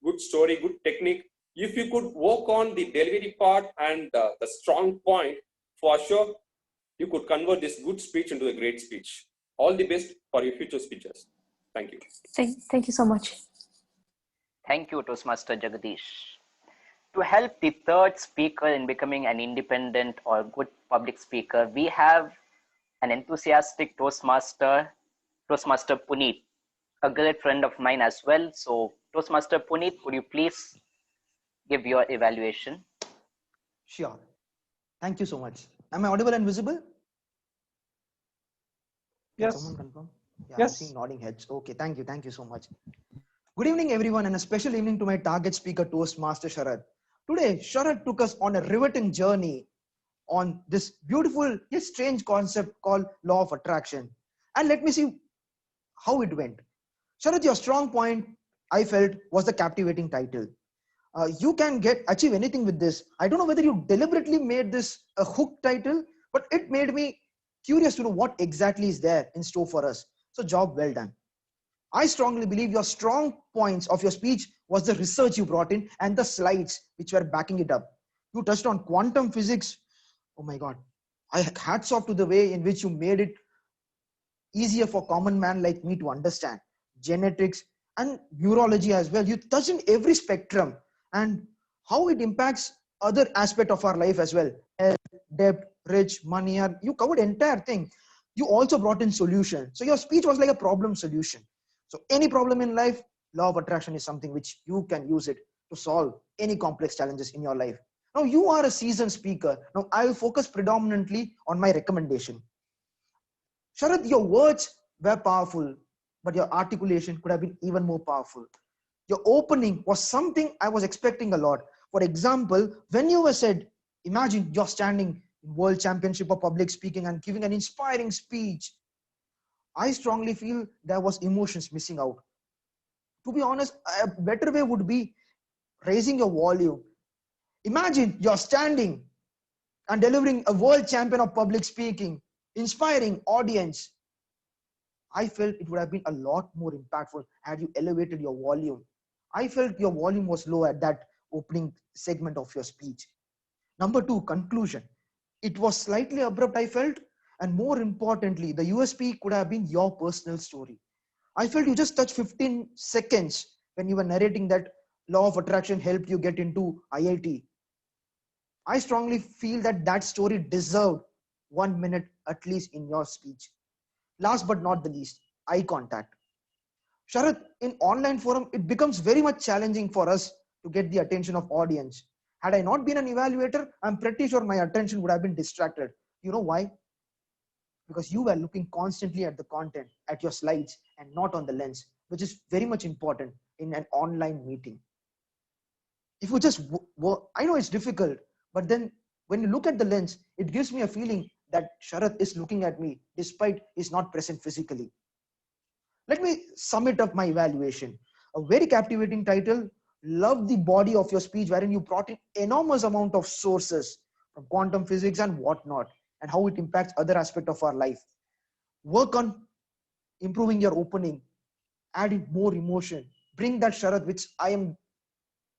good story, good technique. If you could work on the delivery part and the strong point, for sure, you could convert this good speech into a great speech. All the best for your future speeches. Thank you. Thank you so much. Thank you, Toastmaster Jagdish. To help the third speaker in becoming an independent or good public speaker, we have an enthusiastic Toastmaster Puneet, a great friend of mine as well. So Toastmaster Puneet, could you please give your evaluation? Sure. Thank you so much. Am I audible and visible? Yes. Can someone confirm? Yeah, Yes. I'm seeing nodding heads. Okay, thank you. Thank you so much. Good evening, everyone, and a special evening to my target speaker, Toastmaster Sharad. Today, Sharad took us on a riveting journey on this beautiful yet strange concept called law of attraction. And let me see how it went. Sharad, your strong point, I felt, was the captivating title. You can achieve anything with this. I don't know whether you deliberately made this a hook title, but it made me curious to know what exactly is there in store for us. So job well done. I strongly believe your strong points of your speech was the research you brought in and the slides which were backing it up. You touched on quantum physics. Oh my God. Hats off to the way in which you made it easier for common man like me to understand genetics and neurology as well. You touch in every spectrum and how it impacts other aspect of our life as well. Health, debt, rich, money, and you covered entire thing. You also brought in solution. So your speech was like a problem solution. So any problem in life, law of attraction is something which you can use it to solve any complex challenges in your life. Now you are a seasoned speaker. Now I will focus predominantly on my recommendation. Sharad, your words were powerful, but your articulation could have been even more powerful. Your opening was something I was expecting a lot. For example, when you were said, imagine you're standing in World Championship of Public Speaking and giving an inspiring speech. I strongly feel there was emotions missing out. To be honest, a better way would be raising your volume. Imagine you're standing and delivering a world champion of public speaking, inspiring audience. I felt it would have been a lot more impactful had you elevated your volume. I felt your volume was low at that opening segment of your speech. Number two, conclusion. It was slightly abrupt, I felt, and more importantly, the USP could have been your personal story. I felt you just touched 15 seconds when you were narrating that law of attraction helped you get into IIT. I strongly feel that that story deserved 1 minute at least in your speech. Last but not the least, eye contact. Sharath, in online forum, it becomes very much challenging for us to get the attention of audience. Had I not been an evaluator, I'm pretty sure my attention would have been distracted. You know why? Because you were looking constantly at the content, at your slides, and not on the lens, which is very much important in an online meeting. If you just I know it's difficult, but then when you look at the lens, it gives me a feeling that Sharath is looking at me despite he's not present physically. Let me sum it up my evaluation. A very captivating title. Love the body of your speech wherein you brought in enormous amount of sources from quantum physics and whatnot and how it impacts other aspects of our life. Work on improving your opening, adding more emotion, bring that Sharath which I am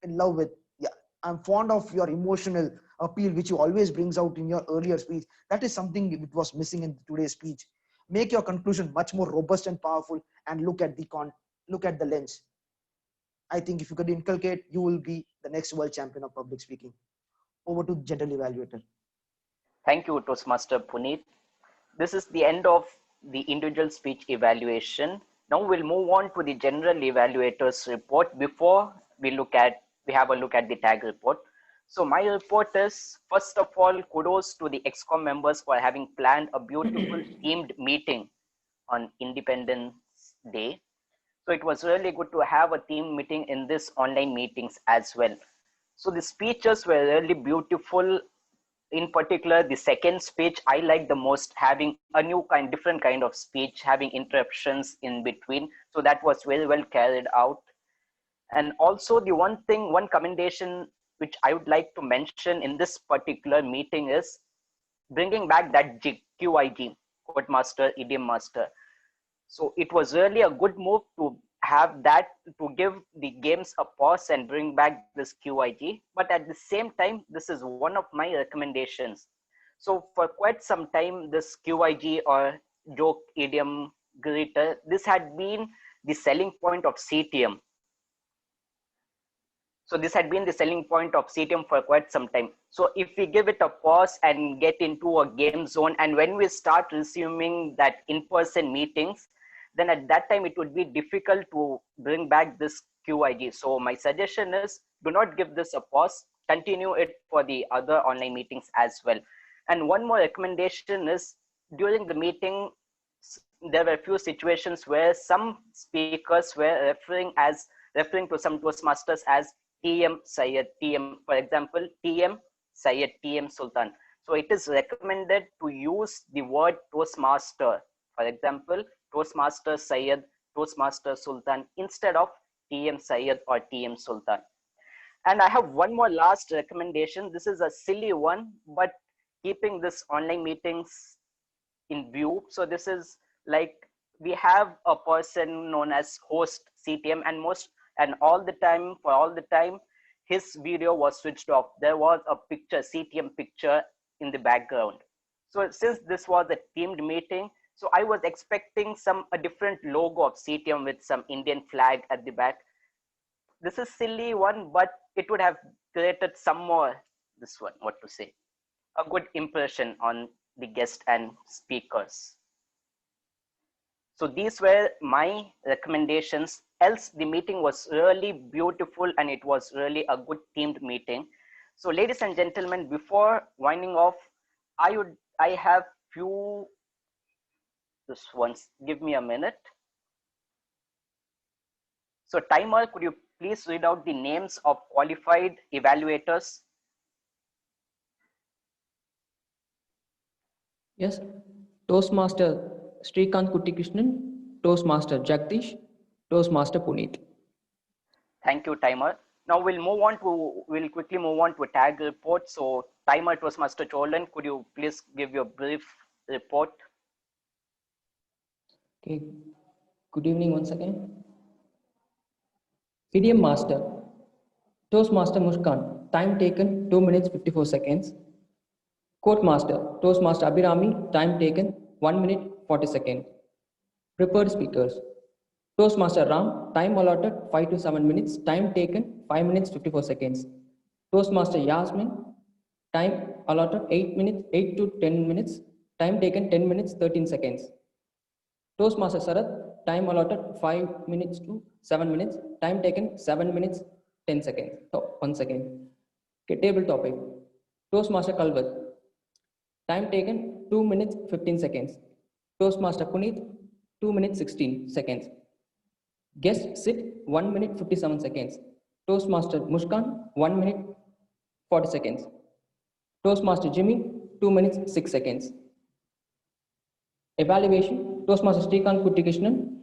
in love with. Yeah, I'm fond of your emotional appeal which you always brings out in your earlier speech. That is something that was missing in today's speech. Make your conclusion much more robust and powerful and look at the lens. I think if you could inculcate, you will be the next world champion of public speaking. Over to general evaluator. Thank you, Toastmaster Puneet. This is the end of the individual speech evaluation. Now we'll move on to the general evaluators report before we have a look at the tag report. So my report is, first of all, kudos to the EXCOM members for having planned a beautiful themed meeting on Independence Day. So it was really good to have a team meeting in this online meetings as well. So the speeches were really beautiful. In particular, the second speech I like the most, having a different kind of speech, having interruptions in between. So that was very well carried out. And also the one commendation which I would like to mention in this particular meeting is bringing back that QIG, Quote Master, Idiom Master. So it was really a good move to have that, to give the games a pause and bring back this QIG. But at the same time, this is one of my recommendations. So for quite some time, this QIG or joke, idiom, greeter, this had been the selling point of CTM. So this had been the selling point of CTM for quite some time. So if we give it a pause and get into a game zone, and when we start resuming that in-person meetings, then at that time it would be difficult to bring back this QIG. So my suggestion is, do not give this a pause, continue it for the other online meetings as well. And one more recommendation is, during the meeting, there were a few situations where some speakers were referring to some Toastmasters as TM Syed, TM, for example, TM Syed, TM Sultan. So it is recommended to use the word Toastmaster. For example, Toastmaster Syed, Toastmaster Sultan, instead of TM Syed or TM Sultan. And I have one more last recommendation. This is a silly one, but keeping this online meetings in view. So this is like, we have a person known as host CTM, and for all the time, his video was switched off. There was a picture, CTM picture in the background. So since this was a themed meeting, so I was expecting a different logo of CTM with some Indian flag at the back. This is silly one, but it would have created some more, this one, what to say, a good impression on the guest and speakers. So these were my recommendations. Else the meeting was really beautiful and it was really a good themed meeting. So ladies and gentlemen, before winding off, I have few, this ones, give me a minute. So timer, could you please read out the names of qualified evaluators? Yes, Toastmaster Srikanth Kuttikrishnan, Toastmaster Jagdish, Toastmaster Puneet. Thank you, timer. Now we'll quickly move on to a tag report. So timer, Toastmaster Cholan, could you please give your brief report? Okay, good evening once again. Idiom Master, Toastmaster Mushkan, time taken 2 minutes 54 seconds. Quote Master, Toastmaster Abhirami, time taken 1 minute 40 seconds. Prepared speakers, Toastmaster Ram, time allotted 5 to 7 minutes, time taken 5 minutes 54 seconds. Toastmaster Yasmin, time allotted 8 to 10 minutes, time taken 10 minutes 13 seconds. Toastmaster Sarath, time allotted 5 minutes to 7 minutes, time taken 7 minutes 10 seconds. So 1 second. Okay, table topic. Toastmaster Kalvat, time taken 2 minutes 15 seconds. Toastmaster Puneet, 2 minutes 16 seconds. Guest sit 1 minute 57 seconds. Toastmaster Mushkan, 1 minute 40 seconds. Toastmaster Jimmy, 2 minutes 6 seconds. Evaluation, Toastmaster Srikanth Kuttikrishnan,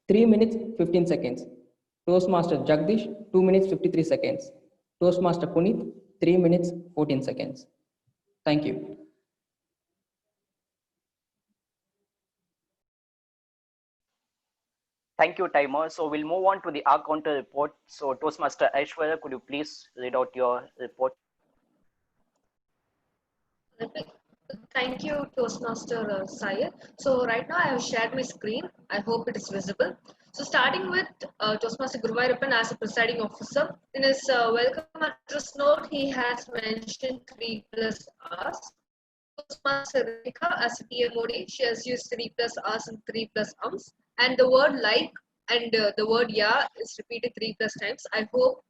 3 minutes 15 seconds. Toastmaster Jagdish, 2 minutes 53 seconds. Toastmaster Puneet, 3 minutes 14 seconds. Thank you. Thank you, timer. So we'll move on to the R counter report. So Toastmaster Aishwarya, could you please read out your report? Thank you, Toastmaster Syed. So right now I have shared my screen. I hope it is visible. So starting with Toastmaster Guruvayurappan as a presiding officer. In his welcome address note, he has mentioned 3 plus R's. Toastmaster Rekha as a TMOD, she has used 3 plus R's and 3 plus ums. And the word like and the word yeah is repeated 3 plus times. I hope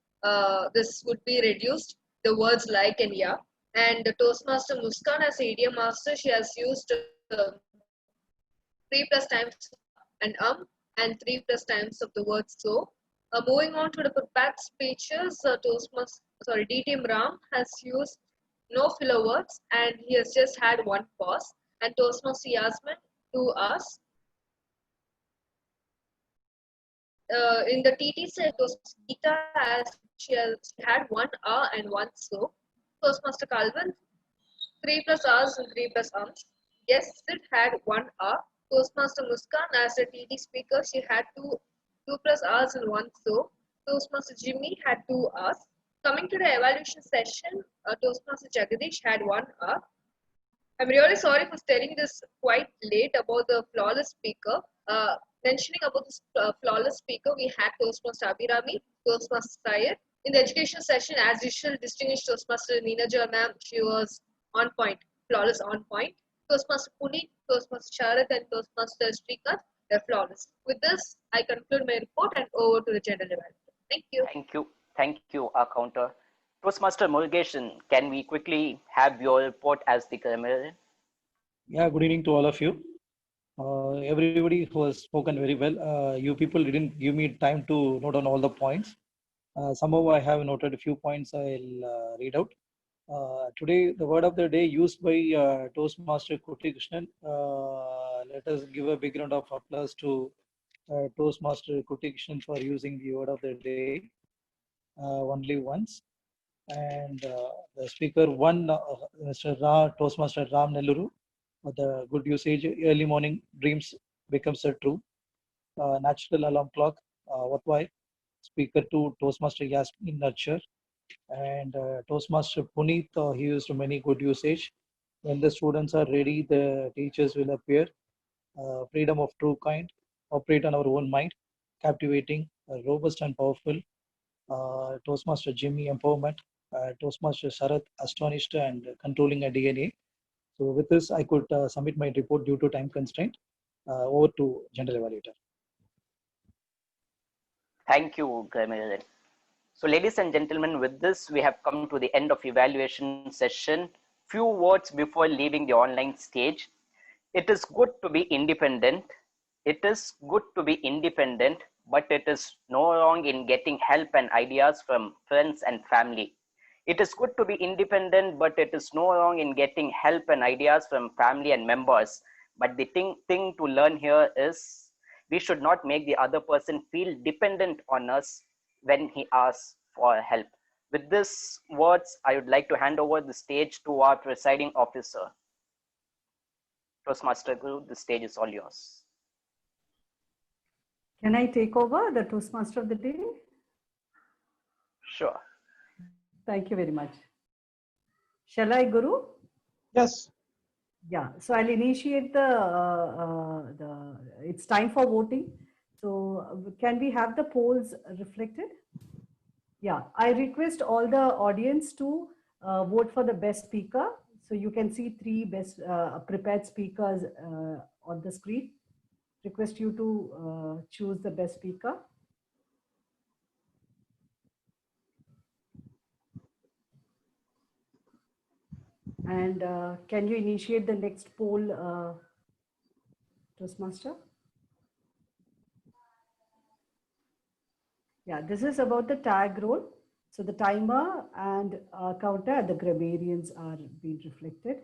this would be reduced, the words like and yeah. And the Toastmaster Muskan as a idiom master, she has used 3 plus times and and 3 plus times of the word so. Moving on to the prepared speeches, DTM Ram has used no filler words and he has just had 1 pause. And Toastmaster Yasmin, 2 R's. In the TT set, Toastmaster Geeta as she had 1 and 1 so. Toastmaster Calvin, 3 plus R's and 3 plus ums. Yes, Sid had 1 R. Toastmaster Muskan as a TD speaker, she had 2 plus R's and 1 so. Toastmaster Jimmy had 2 R's. Coming to the evaluation session, Toastmaster Jagadish had 1 R. I'm really sorry for telling this quite late about the flawless speaker. Mentioning about this flawless speaker, we had Toastmaster Abhirami, Toastmaster Syed. In the education session, as usual, distinguished Toastmaster Neenaja ma'am, she was on point, flawless on point. Toastmaster Puneet, Toastmaster Sharath, and Toastmaster Srikanth, they're flawless. With this, I conclude my report and over to the general evaluator. Thank you. Thank you, our counter. Toastmaster Murugeshan, can we quickly have your report as the grammarian? Yeah, good evening to all of you. Everybody who has spoken very well. You people didn't give me time to note on all the points. Somehow I have noted a few points I'll read out. Today, the word of the day used by Toastmaster Koti Krishnan. Let us give a big round of applause to Toastmaster Koti Krishnan for using the word of the day only once. And the speaker one, Toastmaster Ram Nelluru, the good usage, early morning dreams becomes a true. Natural alarm clock, worthwhile. Speaker two, Toastmaster Yasmin Nurture. And Toastmaster Puneet, he used many good usage. When the students are ready, the teachers will appear. Freedom of true kind, operate on our own mind, captivating, robust and powerful. Toastmaster Jimmy empowerment, Toastmaster Sharath astonished and controlling a DNA. So with this, I could submit my report due to time constraint. Over to General Evaluator. Thank you, Graham. So ladies and gentlemen, with this, we have come to the end of evaluation session. Few words before leaving the online stage. It is good to be independent. It is good to be independent, but it is no wrong in getting help and ideas from friends and family. It is good to be independent, but it is no wrong in getting help and ideas from family and members. But the thing to learn here is we should not make the other person feel dependent on us when he asks for help. With these words, I would like to hand over the stage to our presiding officer. Toastmaster Guru, the stage is all yours. Can I take over the Toastmaster of the day? Sure. Thank you very much. Shall I, Guru? Yes. Yeah, so I'll initiate it's time for voting. So can we have the polls reflected? Yeah, I request all the audience to vote for the best speaker. So you can see three best prepared speakers on the screen. Request you to choose the best speaker. And can you initiate the next poll, Toastmaster? Yeah, this is about the tag role. So the timer and counter and the grammarians are being reflected.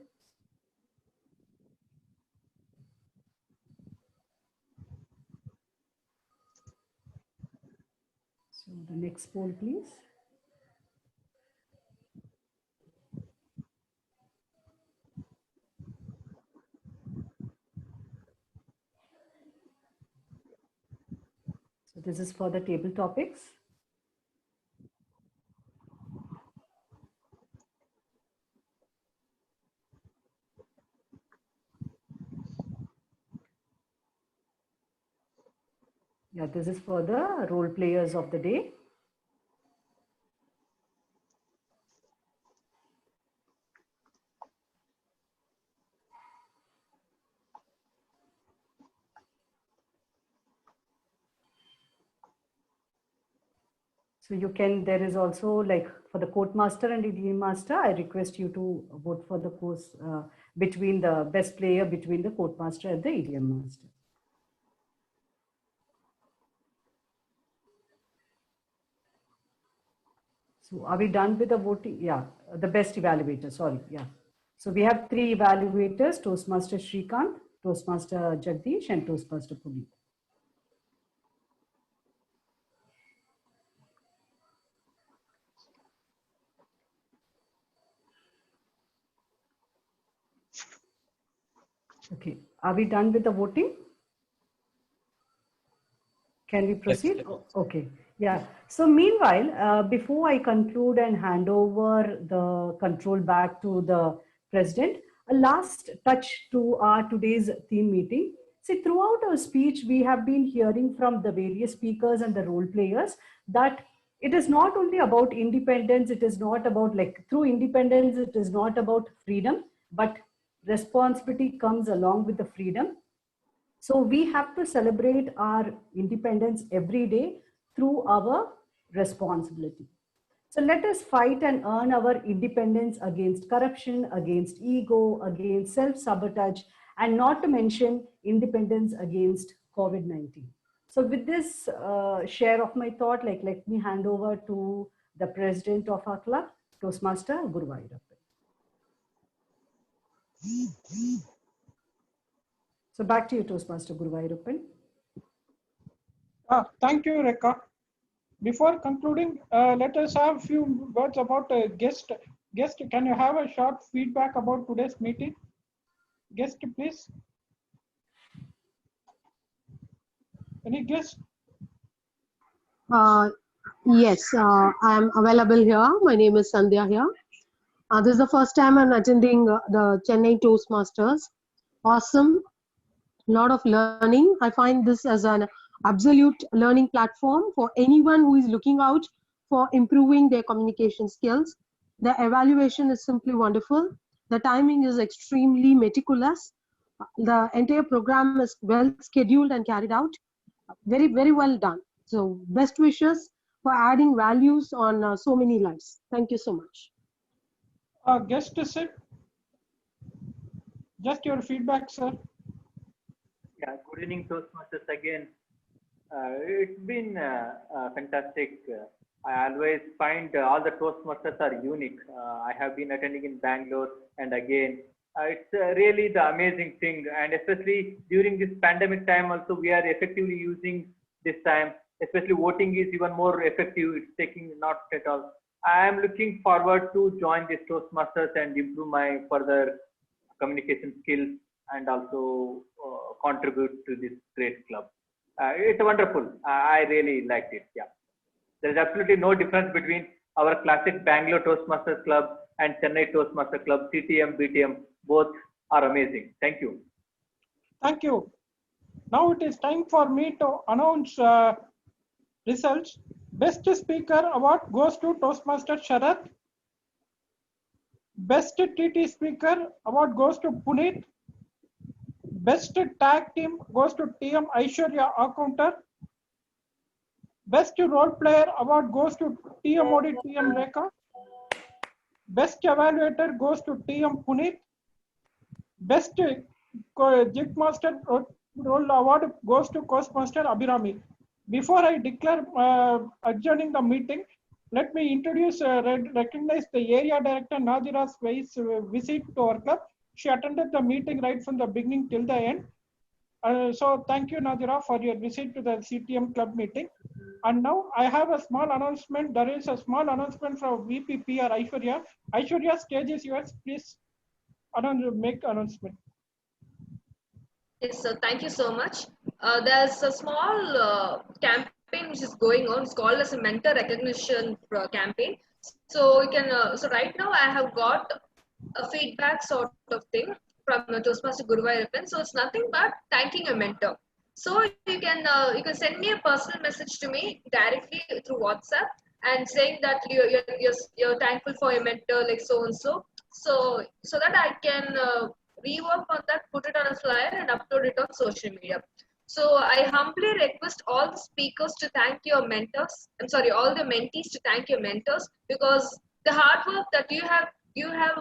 So the next poll, please. So this is for the table topics. Yeah, this is for the role players of the day. So you can, there is also like for the court master and the DM master, I request you to vote for the course between the best player between the court master and the EDM master. So are we done with the voting? Yeah, the best evaluator, sorry, yeah. So we have three evaluators, Toastmaster Shrikant, Toastmaster Jagdish and Toastmaster Puneet. Okay, are we done with the voting? Can we proceed? Yes. Okay, yeah. So meanwhile, before I conclude and hand over the control back to the president, a last touch to our today's theme meeting. See, throughout our speech, we have been hearing from the various speakers and the role players that it is not only about independence, it is not about like through independence, it is not about freedom, but responsibility comes along with the freedom. So we have to celebrate our independence every day through our responsibility. So let us fight and earn our independence against corruption, against ego, against self-sabotage, and not to mention independence against COVID-19. So with this share of my thought, like let me hand over to the president of our club, Toastmaster Guruvayurappan. So back to you, Toastmaster Guruvayurappan. Thank you, Rekha. Before concluding, let us have a few words about guest. Guest, can you have a short feedback about today's meeting? Guest, please. Any guest? Yes, I am available here. My name is Sandhya here. This is the first time I'm attending the Chennai Toastmasters. Awesome, lot of learning. I find this as an absolute learning platform for anyone who is looking out for improving their communication skills. The evaluation is simply wonderful. The timing is extremely meticulous. The entire program is well scheduled and carried out. Very, very well done. So best wishes for adding values on so many lives. Thank you so much. Guest sir, just your feedback, sir. Yeah, good evening, Toastmasters again. It's been fantastic. I always find all the Toastmasters are unique. I have been attending in Bangalore, and again, it's really the amazing thing. And especially during this pandemic time, also we are effectively using this time. Especially voting is even more effective. It's taking not at all. I am looking forward to join this Toastmasters and improve my further communication skills and also contribute to this great club. It's wonderful. I really liked it. Yeah. There's absolutely no difference between our classic Bangalore Toastmasters Club and Chennai Toastmasters Club, CTM, BTM. Both are amazing. Thank you. Thank you. Now it is time for me to announce results. Best Speaker Award goes to Toastmaster Sharath. Best TT Speaker Award goes to Puneet. Best Tag Team goes to TM Aishwarya Accounter. Best Role Player Award goes to TM Modi, TM Rekha. Best Evaluator goes to TM Puneet. Best Jigmaster Role Award goes to Coastmaster Abhirami. Before I declare adjourning the meeting, let me introduce, recognize the Area Director Nadira's visit to our club. She attended the meeting right from the beginning till the end. So thank you, Nadira, for your visit to the CTM club meeting. And now I have a small announcement. There is a small announcement from VPPR Aishwarya. Aishwarya, stage is yours. Please make announcement. Yes, sir. Thank you so much. There's a small campaign which is going on. It's called as a mentor recognition campaign. So you can. So right now I have got a feedback sort of thing from Toastmaster Guruvayurappan. So it's nothing but thanking a mentor. So you can send me a personal message to me directly through WhatsApp and saying that you're thankful for your mentor like so and so. So that I can rework on that, put it on a flyer and upload it on social media. So I humbly request all the speakers to thank your mentors. I'm sorry, all the mentees to thank your mentors, because the hard work that you have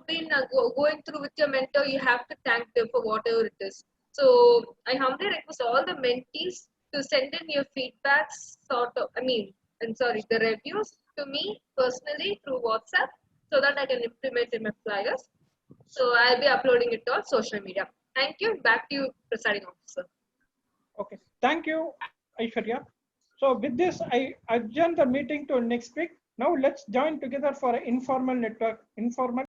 been going through with your mentor, you have to thank them for whatever it is. So I humbly request all the mentees to send in your feedbacks, the reviews to me personally through WhatsApp, so that I can implement in my flyers. So I'll be uploading it on social media. Thank you. Back to you, presiding officer. Okay. Thank you, Aishwarya. So with this, I adjourn the meeting to next week. Now let's join together for an informal